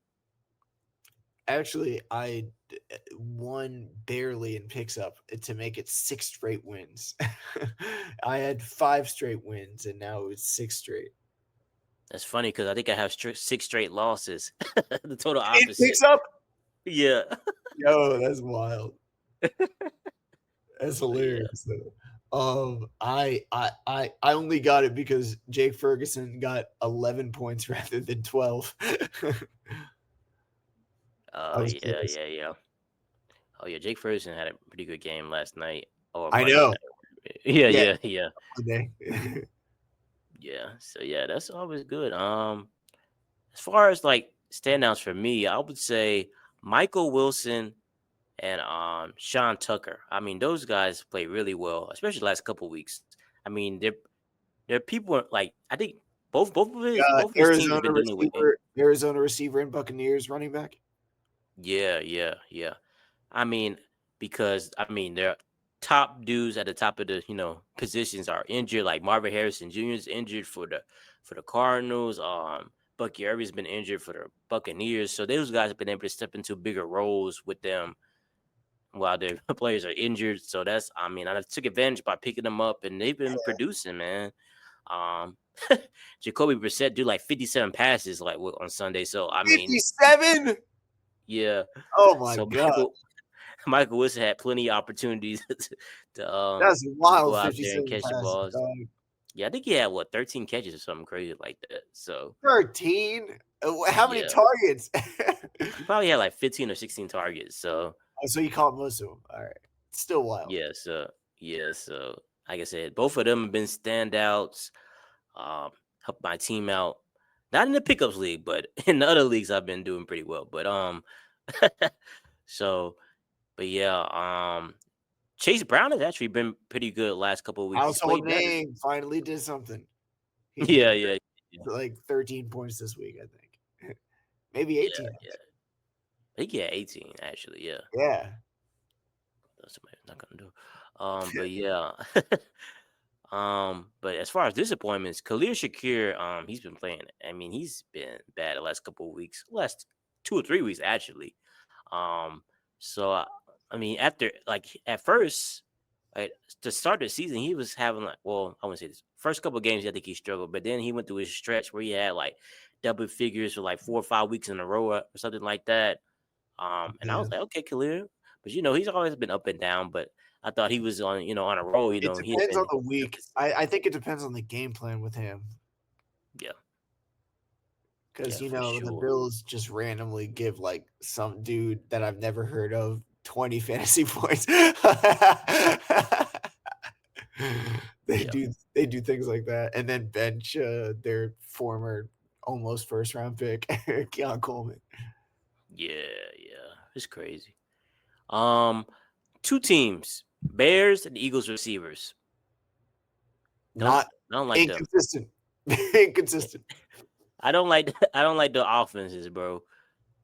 Speaker 2: Actually, I won barely in picks up to make it 6 straight wins. I had 5 straight wins, and now it's 6 straight.
Speaker 1: That's funny because I think I have 6 straight losses. The total
Speaker 2: It
Speaker 1: opposite.
Speaker 2: picks up.
Speaker 1: Yeah.
Speaker 2: Yo, that's wild. That's hilarious. Though. I only got it because Jake Ferguson got 11 points rather than 12.
Speaker 1: Oh
Speaker 2: was
Speaker 1: yeah,
Speaker 2: close.
Speaker 1: yeah. Oh yeah, Jake Ferguson had a pretty good game last night. Or
Speaker 2: I
Speaker 1: Monday
Speaker 2: know.
Speaker 1: night. Yeah.
Speaker 2: Monday.
Speaker 1: Yeah. So yeah, that's always good. As far as like standouts for me, I would say Michael Wilson and Sean Tucker. I mean, those guys play really well, especially the last couple of weeks. I mean, they're people like I think both of his teams have been doing it.
Speaker 2: Arizona receiver and Buccaneers running back.
Speaker 1: Yeah. I mean, because their top dudes at the top of the positions are injured. Like Marvin Harrison Jr. is injured for the Cardinals. Bucky Irving's been injured for the Buccaneers. So those guys have been able to step into bigger roles with them while their players are injured. So that's I took advantage by picking them up, and they've been producing, man. Jacoby Brissett do like 57 passes like on Sunday. So
Speaker 2: 57.
Speaker 1: Yeah.
Speaker 2: Oh my
Speaker 1: So
Speaker 2: god.
Speaker 1: Michael Wilson had plenty of opportunities to
Speaker 2: That's wild.
Speaker 1: go out there
Speaker 2: 57
Speaker 1: and catch the
Speaker 2: passes,
Speaker 1: balls.
Speaker 2: dog.
Speaker 1: Yeah, I think he had 13 catches or something crazy like that. So
Speaker 2: 13. How many
Speaker 1: Yeah.
Speaker 2: targets?
Speaker 1: he probably had like 15 or 16 targets. So
Speaker 2: So you caught most of them. All right. Still wild.
Speaker 1: yeah, so like I said, both of them have been standouts. Helped my team out. Not in the pickups league, but in the other leagues I've been doing pretty well. But but yeah, Chase Brown has actually been pretty good last couple of weeks. He's
Speaker 2: Household
Speaker 1: played better.
Speaker 2: name finally did something. He
Speaker 1: Yeah,
Speaker 2: did
Speaker 1: yeah.
Speaker 2: like 13 points this week, I think. Maybe 18.
Speaker 1: Yeah. I think he had 18 actually. Yeah,
Speaker 2: Yeah.
Speaker 1: that's what I'm not gonna do. But yeah. But as far as disappointments, Khalil Shakir, he's been playing. I mean, he's been bad the last couple of weeks, last 2 or 3 weeks actually. So after at first, like to start the season, he was having I wouldn't say this. First couple of games, I think he struggled, but then he went through his stretch where he had like double figures for like 4 or 5 weeks in a row or something like that. And I was like, okay, Khalil, but he's always been up and down, but I thought he was on a roll.
Speaker 2: It depends on the week. I think it depends on the game plan with him.
Speaker 1: Yeah.
Speaker 2: Because,
Speaker 1: Yeah, for
Speaker 2: the
Speaker 1: sure.
Speaker 2: Bills just randomly give like some dude that I've never heard of 20 fantasy points. They do things like that. And then bench their former almost first round pick, Keon Coleman.
Speaker 1: Yeah. It's crazy. 2 teams, Bears and Eagles receivers. I don't like them.
Speaker 2: Inconsistent.
Speaker 1: I don't like the offenses, bro.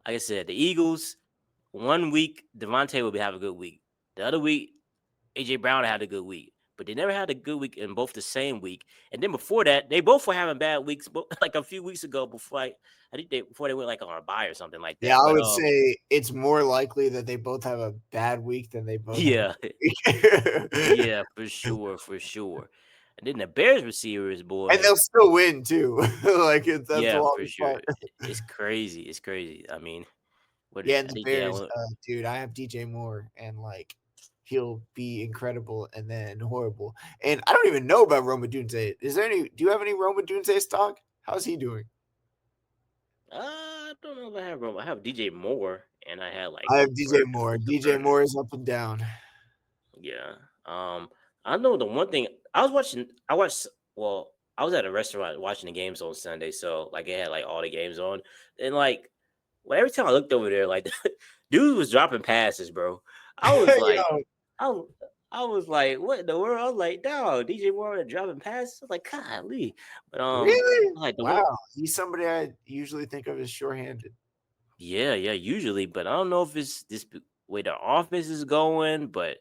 Speaker 1: Like I said, the Eagles, 1 week, Devontae will have a good week. The other week, AJ Brown had a good week. But they never had a good week in both the same week. And then before that, they both were having bad weeks. But like a few weeks ago, before they went like on a bye or something like that.
Speaker 2: Yeah, I would say it's more likely that they both have a bad week than they both.
Speaker 1: Yeah,
Speaker 2: have a week.
Speaker 1: yeah, for sure. And then the Bears receivers, boy,
Speaker 2: and they'll still win too. That's
Speaker 1: for sure. It's crazy. I mean,
Speaker 2: and the Bears, dude, I have DJ Moore, and like he'll be incredible and then horrible. And I don't even know about Roma Dunze. Do you have any Roma Dunze stock? How's he doing?
Speaker 1: I don't know if I have Roma. I have DJ Moore, and I have
Speaker 2: DJ Moore. DJ Moore is up and down.
Speaker 1: Yeah. I know the one thing I was at a restaurant watching the games on Sunday, so like it had like all the games on, and like every time I looked over there, like dude was dropping passes, bro. I was like, I, w- I was like, what in the world? I was like, dog, DJ Moore dropping passes. I was like, golly. But
Speaker 2: Really?
Speaker 1: like the one,
Speaker 2: Wow. He's somebody I usually think of as short-handed.
Speaker 1: yeah, usually, but I don't know if it's this way the offense is going, but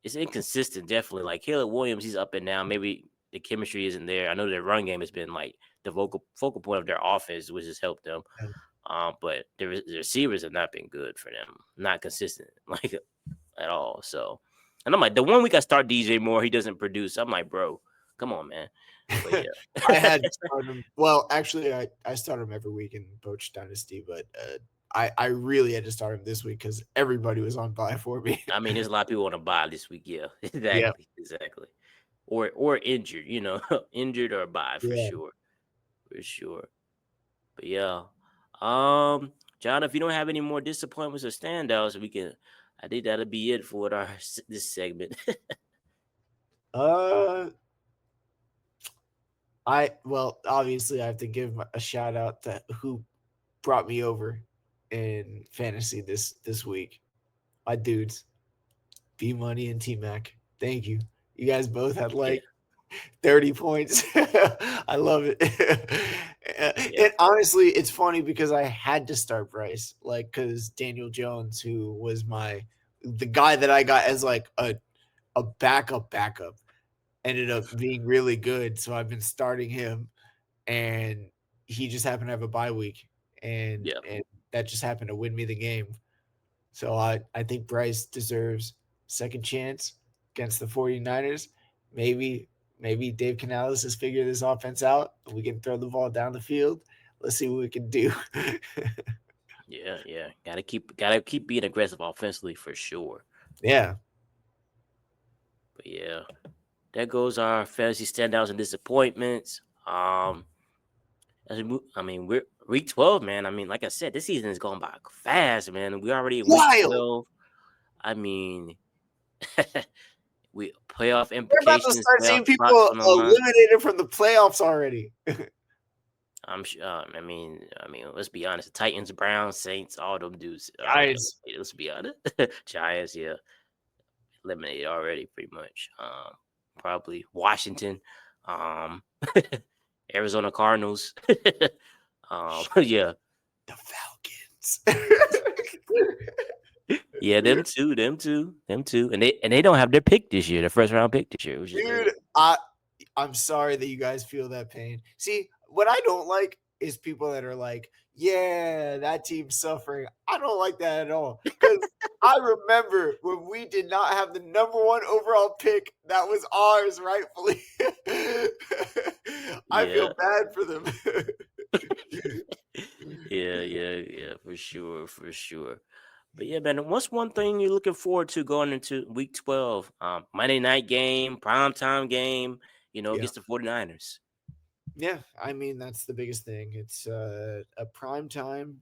Speaker 1: it's inconsistent, definitely. Like Caleb Williams, he's up and down. Maybe the chemistry isn't there. I know their run game has been like the focal point of their offense, which has helped them.
Speaker 2: Yeah.
Speaker 1: But the receivers have not been good for them, not consistent, like at all. So, and I'm like, the 1 week I start DJ Moore, he doesn't produce. I'm like, bro, come on, man. But yeah,
Speaker 2: I had to start him. Well, actually, I start him every week in Poach Dynasty, but I really had to start him this week because everybody was on bye for me.
Speaker 1: I mean, there's a lot of people on a bye this week. Yeah,
Speaker 2: Yeah.
Speaker 1: exactly. Or injured, injured or bye for
Speaker 2: Yeah.
Speaker 1: sure. But yeah, John, if you don't have any more disappointments or standouts, I think that'll be it for this segment.
Speaker 2: Obviously I have to give a shout out to who brought me over in fantasy this week. My dudes, B Money and T Mac. Thank you. You guys both had like 30 points. I love it. And honestly, it's funny because I had to start Bryce, like because Daniel Jones, who was the guy that I got as like a backup, ended up being really good. So I've been starting him, and he just happened to have a bye week, and that just happened to win me the game. So I think Bryce deserves second chance against the 49ers. Maybe Dave Canales has figured this offense out. We can throw the ball down the field. Let's see what we can do.
Speaker 1: Yeah. Gotta keep being aggressive offensively for sure.
Speaker 2: Yeah.
Speaker 1: But yeah, that goes our fantasy standouts and disappointments. We're week 12, man. I mean, like I said, this season is going by fast, man. We already in week 12. I mean, we playoff implications.
Speaker 2: We're about to start seeing people eliminated from the playoffs already.
Speaker 1: I'm sure. I mean, let's be honest. The Titans, Browns, Saints, all them dudes.
Speaker 2: Giants.
Speaker 1: Let's be honest. Giants, yeah, eliminated already, pretty much. Probably Washington, Arizona Cardinals. Yeah,
Speaker 2: the Falcons.
Speaker 1: Yeah, them too, and they don't have their pick this year, their first round pick this year.
Speaker 2: Dude, I'm sorry that you guys feel that pain. See, what I don't like is people that are like, yeah, that team's suffering. I don't like that at all. Because I remember when we did not have the number 1 overall pick, that was ours, rightfully. I feel bad for them.
Speaker 1: Yeah, for sure. But yeah, man, what's one thing you're looking forward to going into week 12? Monday night game, primetime game, against the 49ers.
Speaker 2: Yeah, I mean, that's the biggest thing. It's a primetime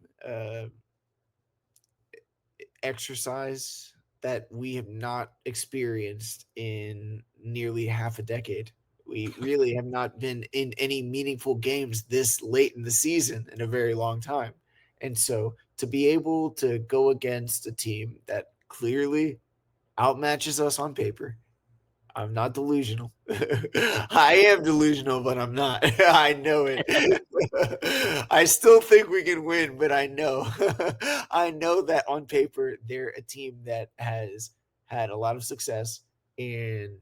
Speaker 2: exercise that we have not experienced in nearly half a decade. We really have not been in any meaningful games this late in the season in a very long time. And so to be able to go against a team that clearly outmatches us on paper, I'm not delusional. I am delusional, but I'm not. I know it. I still think we can win, but I know. I know that on paper, they're a team that has had a lot of success, and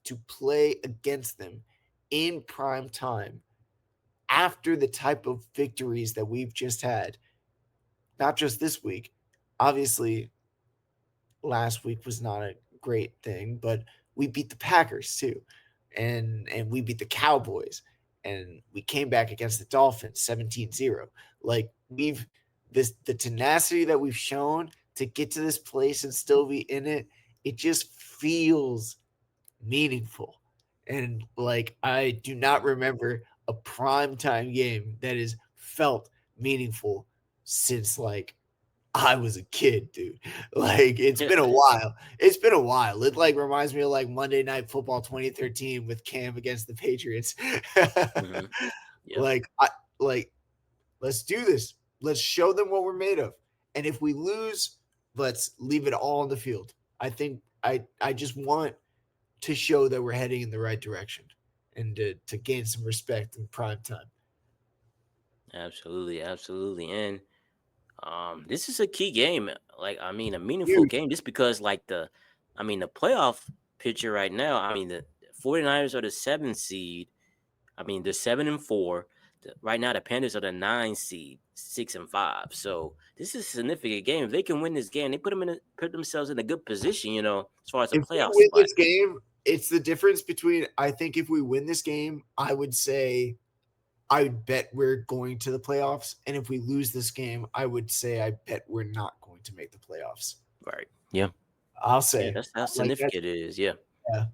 Speaker 2: to play against them in prime time after the type of victories that we've just had, not just this week. Obviously, last week was not a great thing, but we beat the Packers too. And we beat the Cowboys. And we came back against the Dolphins 17-0. Like the tenacity that we've shown to get to this place and still be in it, it just feels meaningful. And like I do not remember a primetime game that has felt meaningful since like I was a kid, dude. Like it's been a while. It like reminds me of like Monday Night Football 2013 with Cam against the Patriots.
Speaker 1: Mm-hmm.
Speaker 2: Like let's do this. Let's show them what we're made of. And if we lose, let's leave it all on the field. I think I just want to show that we're heading in the right direction and to gain some respect in prime time.
Speaker 1: Absolutely, absolutely. And this is a key game. Like, I mean, a meaningful
Speaker 2: Huge.
Speaker 1: game just because the playoff picture right now, I mean, the 49ers are the 7th seed. I mean, they're 7-4. Right now, the Panthers are the 9 seed, 6-5. So this is a significant game. If they can win this game, they put themselves in a good position, as far as a
Speaker 2: If we
Speaker 1: playoff
Speaker 2: win
Speaker 1: spot.
Speaker 2: this game, it's the difference between, I think if we win this game, I would bet we're going to the playoffs. And if we lose this game, I would say I bet we're not going to make the playoffs.
Speaker 1: Right. Yeah.
Speaker 2: I'll say.
Speaker 1: Yeah, that's how significant it is. Yeah.
Speaker 2: Yeah.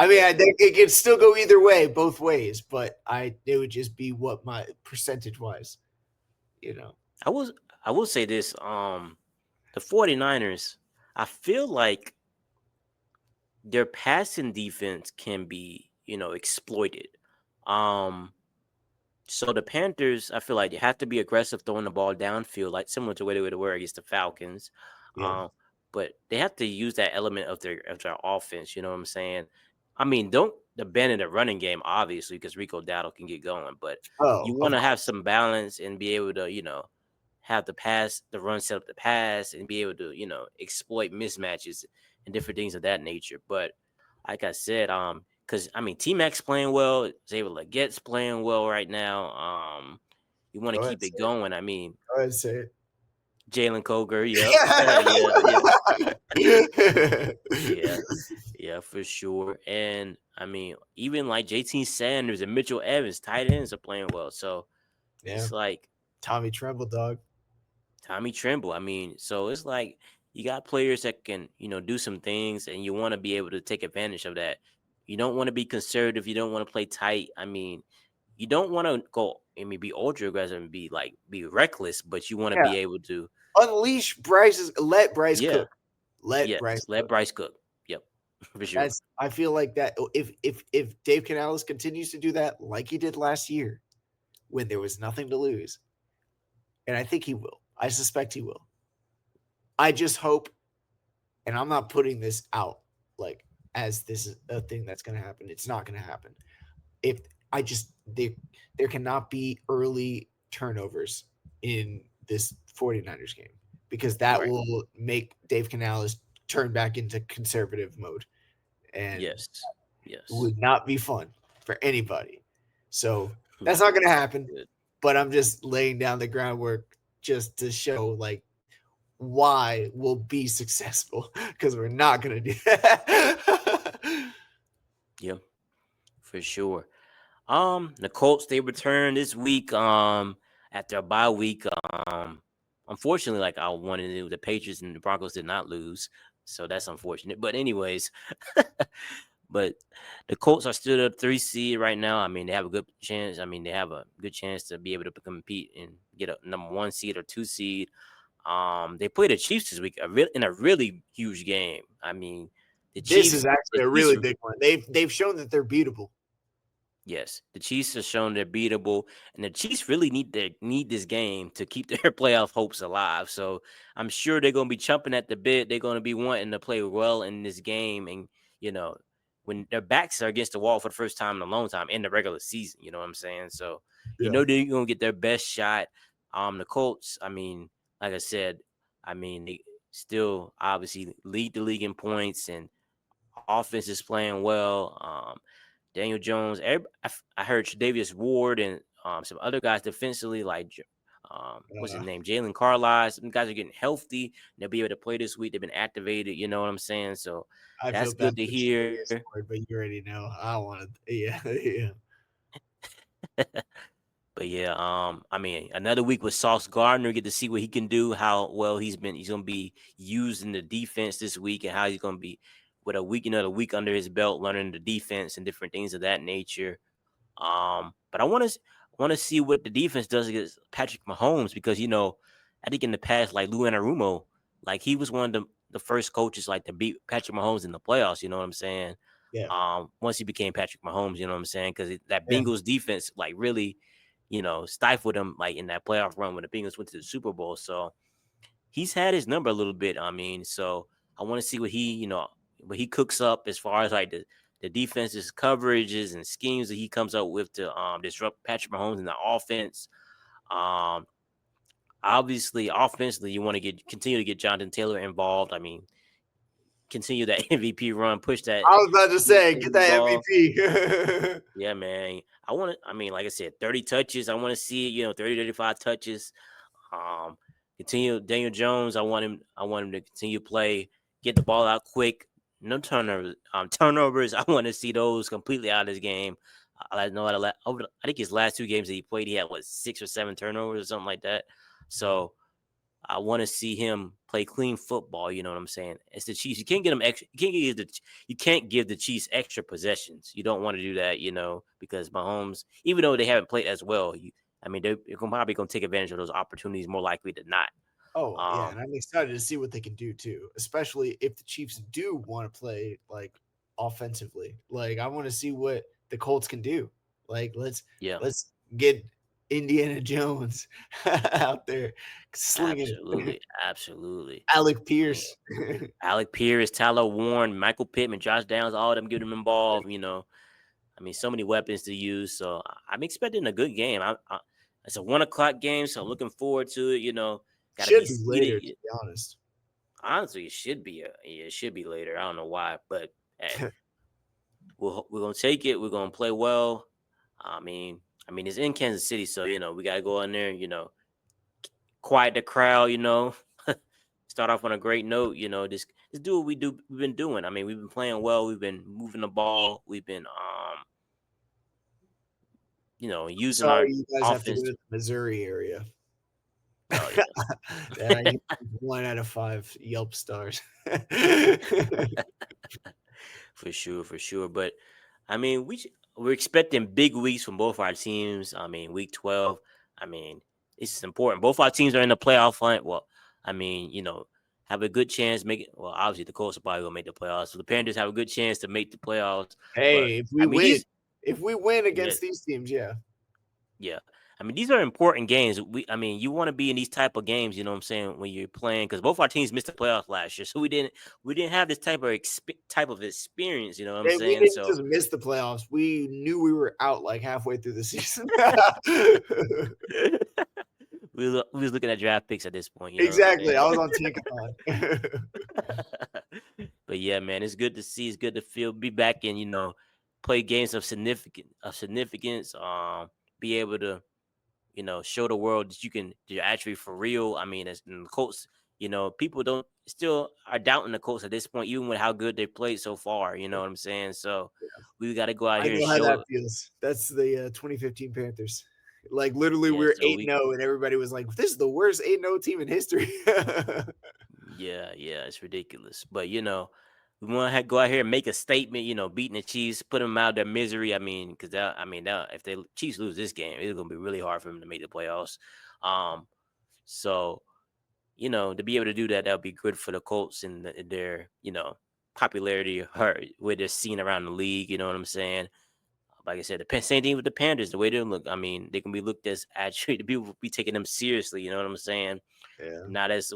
Speaker 2: I mean, I think it could still go either way, both ways, but it would just be what my percentage wise,
Speaker 1: I will say this. The 49ers, I feel like their passing defense can be, exploited. So the Panthers, I feel like you have to be aggressive throwing the ball downfield, like similar to where they were against the Falcons.
Speaker 2: Yeah.
Speaker 1: But they have to use that element of their offense. You know what I'm saying? I mean, don't abandon the running game, obviously, because Rico Dowdle can get going. But you want to have some balance and be able to, have the run set up the pass, and be able to, exploit mismatches and different things of that nature. But like I said, because I mean, T-Mac's playing well, Xavier Legette's playing well right now. You want to keep it going. I mean,
Speaker 2: go ahead, say it.
Speaker 1: Jalen Coger, yeah, for sure. And I mean, even like JT Sanders and Mitchell Evans, tight ends are playing well. So it's like
Speaker 2: Tommy Tremble, dog.
Speaker 1: Tommy Tremble. I mean, so it's like you got players that can, do some things, and you want to be able to take advantage of that. You don't want to be conservative. You don't want to play tight. I mean, you don't want to go. I mean, be ultra aggressive and be reckless, but you want to be able to
Speaker 2: unleash Bryce's. Let Bryce cook. Let
Speaker 1: Bryce cook. Yep, for sure.
Speaker 2: I feel like that. If Dave Canales continues to do that like he did last year, when there was nothing to lose, and I think he will. I suspect he will. I just hope, and I'm not putting this out like as this is a thing that's going to happen. It's not going to happen. There cannot be early turnovers in this 49ers game, because that will make Dave Canales turn back into conservative mode. And
Speaker 1: yes,
Speaker 2: it would not be fun for anybody. So that's not going to happen, but I'm just laying down the groundwork just to show like why we'll be successful, because we're not going to do that.
Speaker 1: Yeah, for sure. The Colts, they returned this week after a bye week. Unfortunately, like I wanted to do, the Patriots and the Broncos did not lose, so that's unfortunate. But anyways, but the Colts are still the 3 seed right now. I mean, they have a good chance. I mean, they have a good chance to be able to compete and get a number 1 seed or 2 seed. They played the Chiefs this week in a really huge game. I mean,
Speaker 2: this is actually a really big one. They've shown that they're beatable.
Speaker 1: Yes, the Chiefs have shown they're beatable, and the Chiefs really need this game to keep their playoff hopes alive. So I'm sure they're going to be chomping at the bit. They're going to be wanting to play well in this game, and when their backs are against the wall for the first time in a long time in the regular season, you know what I'm saying? So they're going to get their best shot. The Colts, I mean, like I said, I mean, they still obviously lead the league in points, and offense is playing well. Daniel Jones, I heard Tre'Davious Ward and some other guys defensively, like what's his name, Jalen Carlisle. Some guys are getting healthy, and they'll be able to play this week. They've been activated. You know what I'm saying? So that's good to hear.
Speaker 2: Ward, but you already know I don't want to. Yeah.
Speaker 1: But yeah, I mean, another week with Sauce Gardner, get to see what he can do, how well he's going to be used in the defense this week, and how he's going to be with a week, another week under his belt, learning the defense and different things of that nature. But I want to see what the defense does against Patrick Mahomes, because I think in the past, like Lou Anarumo, like he was one of the first coaches like to beat Patrick Mahomes in the playoffs. You know what I'm saying?
Speaker 2: Yeah.
Speaker 1: Once he became Patrick Mahomes, you know what I'm saying? Because that Bengals defense like really, stifled him like in that playoff run when the Bengals went to the Super Bowl. So he's had his number a little bit. I mean, so I want to see what he cooks up as far as like the defense's coverages and schemes that he comes up with to disrupt Patrick Mahomes in the offense. Obviously, offensively, you want to continue to get Jonathan Taylor involved. I mean, continue that MVP run, push that.
Speaker 2: I was about to say, get that MVP.
Speaker 1: Yeah, man. Like I said, 30 touches. I want to see, 30, 35 touches. Continue Daniel Jones. I want him to continue to play, get the ball out quick. No turnovers. Turnovers. I want to see those completely out of his game. I think his last 2 games that he played, he had 6 or 7 turnovers or something like that. So I want to see him play clean football. You know what I'm saying? It's the Chiefs. You can't get them extra. You can't give the Chiefs extra possessions. You don't want to do that, because Mahomes, even though they haven't played as well, they're probably going to take advantage of those opportunities more likely than not.
Speaker 2: Oh, yeah, and I'm excited to see what they can do too, especially if the Chiefs do want to play like offensively. Like I want to see what the Colts can do. Like let's get Indiana Jones out there slinging.
Speaker 1: Absolutely.
Speaker 2: Alec Pierce,
Speaker 1: Tyler Warren, Michael Pittman, Josh Downs, all of them getting them involved. So many weapons to use. So I'm expecting a good game. It's a 1:00 game, so I'm looking forward to it.
Speaker 2: Should be later, to be honest.
Speaker 1: Honestly, it should be. It should be later. I don't know why, but hey, we're gonna take it. We're gonna play well. It's in Kansas City, so we gotta go in there. Quiet the crowd. Start off on a great note. Just do what we've been doing. We've been playing well. We've been moving the ball. We've been using our
Speaker 2: you guys have to
Speaker 1: offense.
Speaker 2: go to the Missouri area.
Speaker 1: Oh, yeah.
Speaker 2: Yeah, 1 out of 5 Yelp stars.
Speaker 1: For sure. But we're expecting big weeks from both our teams. Week 12. This is important. Both our teams are in the playoff hunt. Well, have a good chance well, obviously the Colts are probably gonna make the playoffs. So the Panthers have a good chance to make the playoffs.
Speaker 2: Hey, but, if we win against these teams, yeah.
Speaker 1: Yeah. These are important games. You want to be in these type of games, you know what I'm saying, when you're playing, because both our teams missed the playoffs last year, so we didn't have this type of experience, you know what I'm saying?
Speaker 2: We didn't just miss the playoffs. We knew we were out like halfway through the season.
Speaker 1: we was looking at draft picks at this point.
Speaker 2: Exactly. I was on Tankathon.
Speaker 1: But yeah, man, it's good to see. It's good to be back and play games of significance. Be able to show the world that you're actually for real. As in the Colts, people still are doubting the Colts at this point, even with how good they played so far. You know what I'm saying? So we got to go out here and show
Speaker 2: that feels. That's the 2015 Panthers. Like literally, we were 8-0, and everybody was like, "This is the worst 8-0 team in history."
Speaker 1: Yeah, it's ridiculous. But we want to go out here and make a statement. Beating the Chiefs, put them out of their misery. Because if the Chiefs lose this game, it's gonna be really hard for them to make the playoffs. So to be able to do that would be good for the Colts and their popularity where they're seen around the league. You know what I'm saying? Like I said, the same thing with the Panthers. The way they look, they can be looked as actually the people will be taking them seriously. You know what I'm saying? Yeah. Not as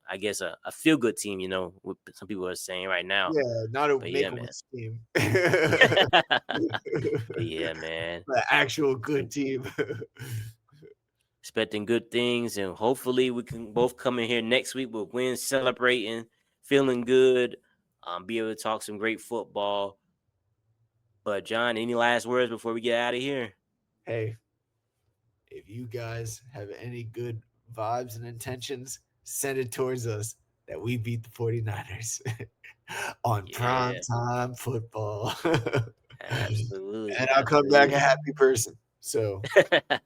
Speaker 1: I guess a feel good team. What some people are saying right now.
Speaker 2: Yeah, not a make-a-wish team.
Speaker 1: But yeah, man,
Speaker 2: an actual good team.
Speaker 1: Expecting good things, and hopefully we can both come in here next week with wins, celebrating, feeling good, be able to talk some great football. But John, any last words before we get out of here?
Speaker 2: Hey, if you guys have any good vibes and intentions, send it towards us that we beat the 49ers on primetime football.
Speaker 1: Absolutely.
Speaker 2: And I'll come back a happy person. So
Speaker 1: man.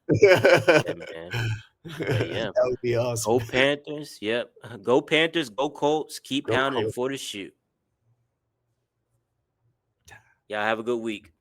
Speaker 2: That would be awesome.
Speaker 1: Go Panthers. Yep. Go Panthers. Go Colts. Keep pounding for the shoot. Y'all have a good week.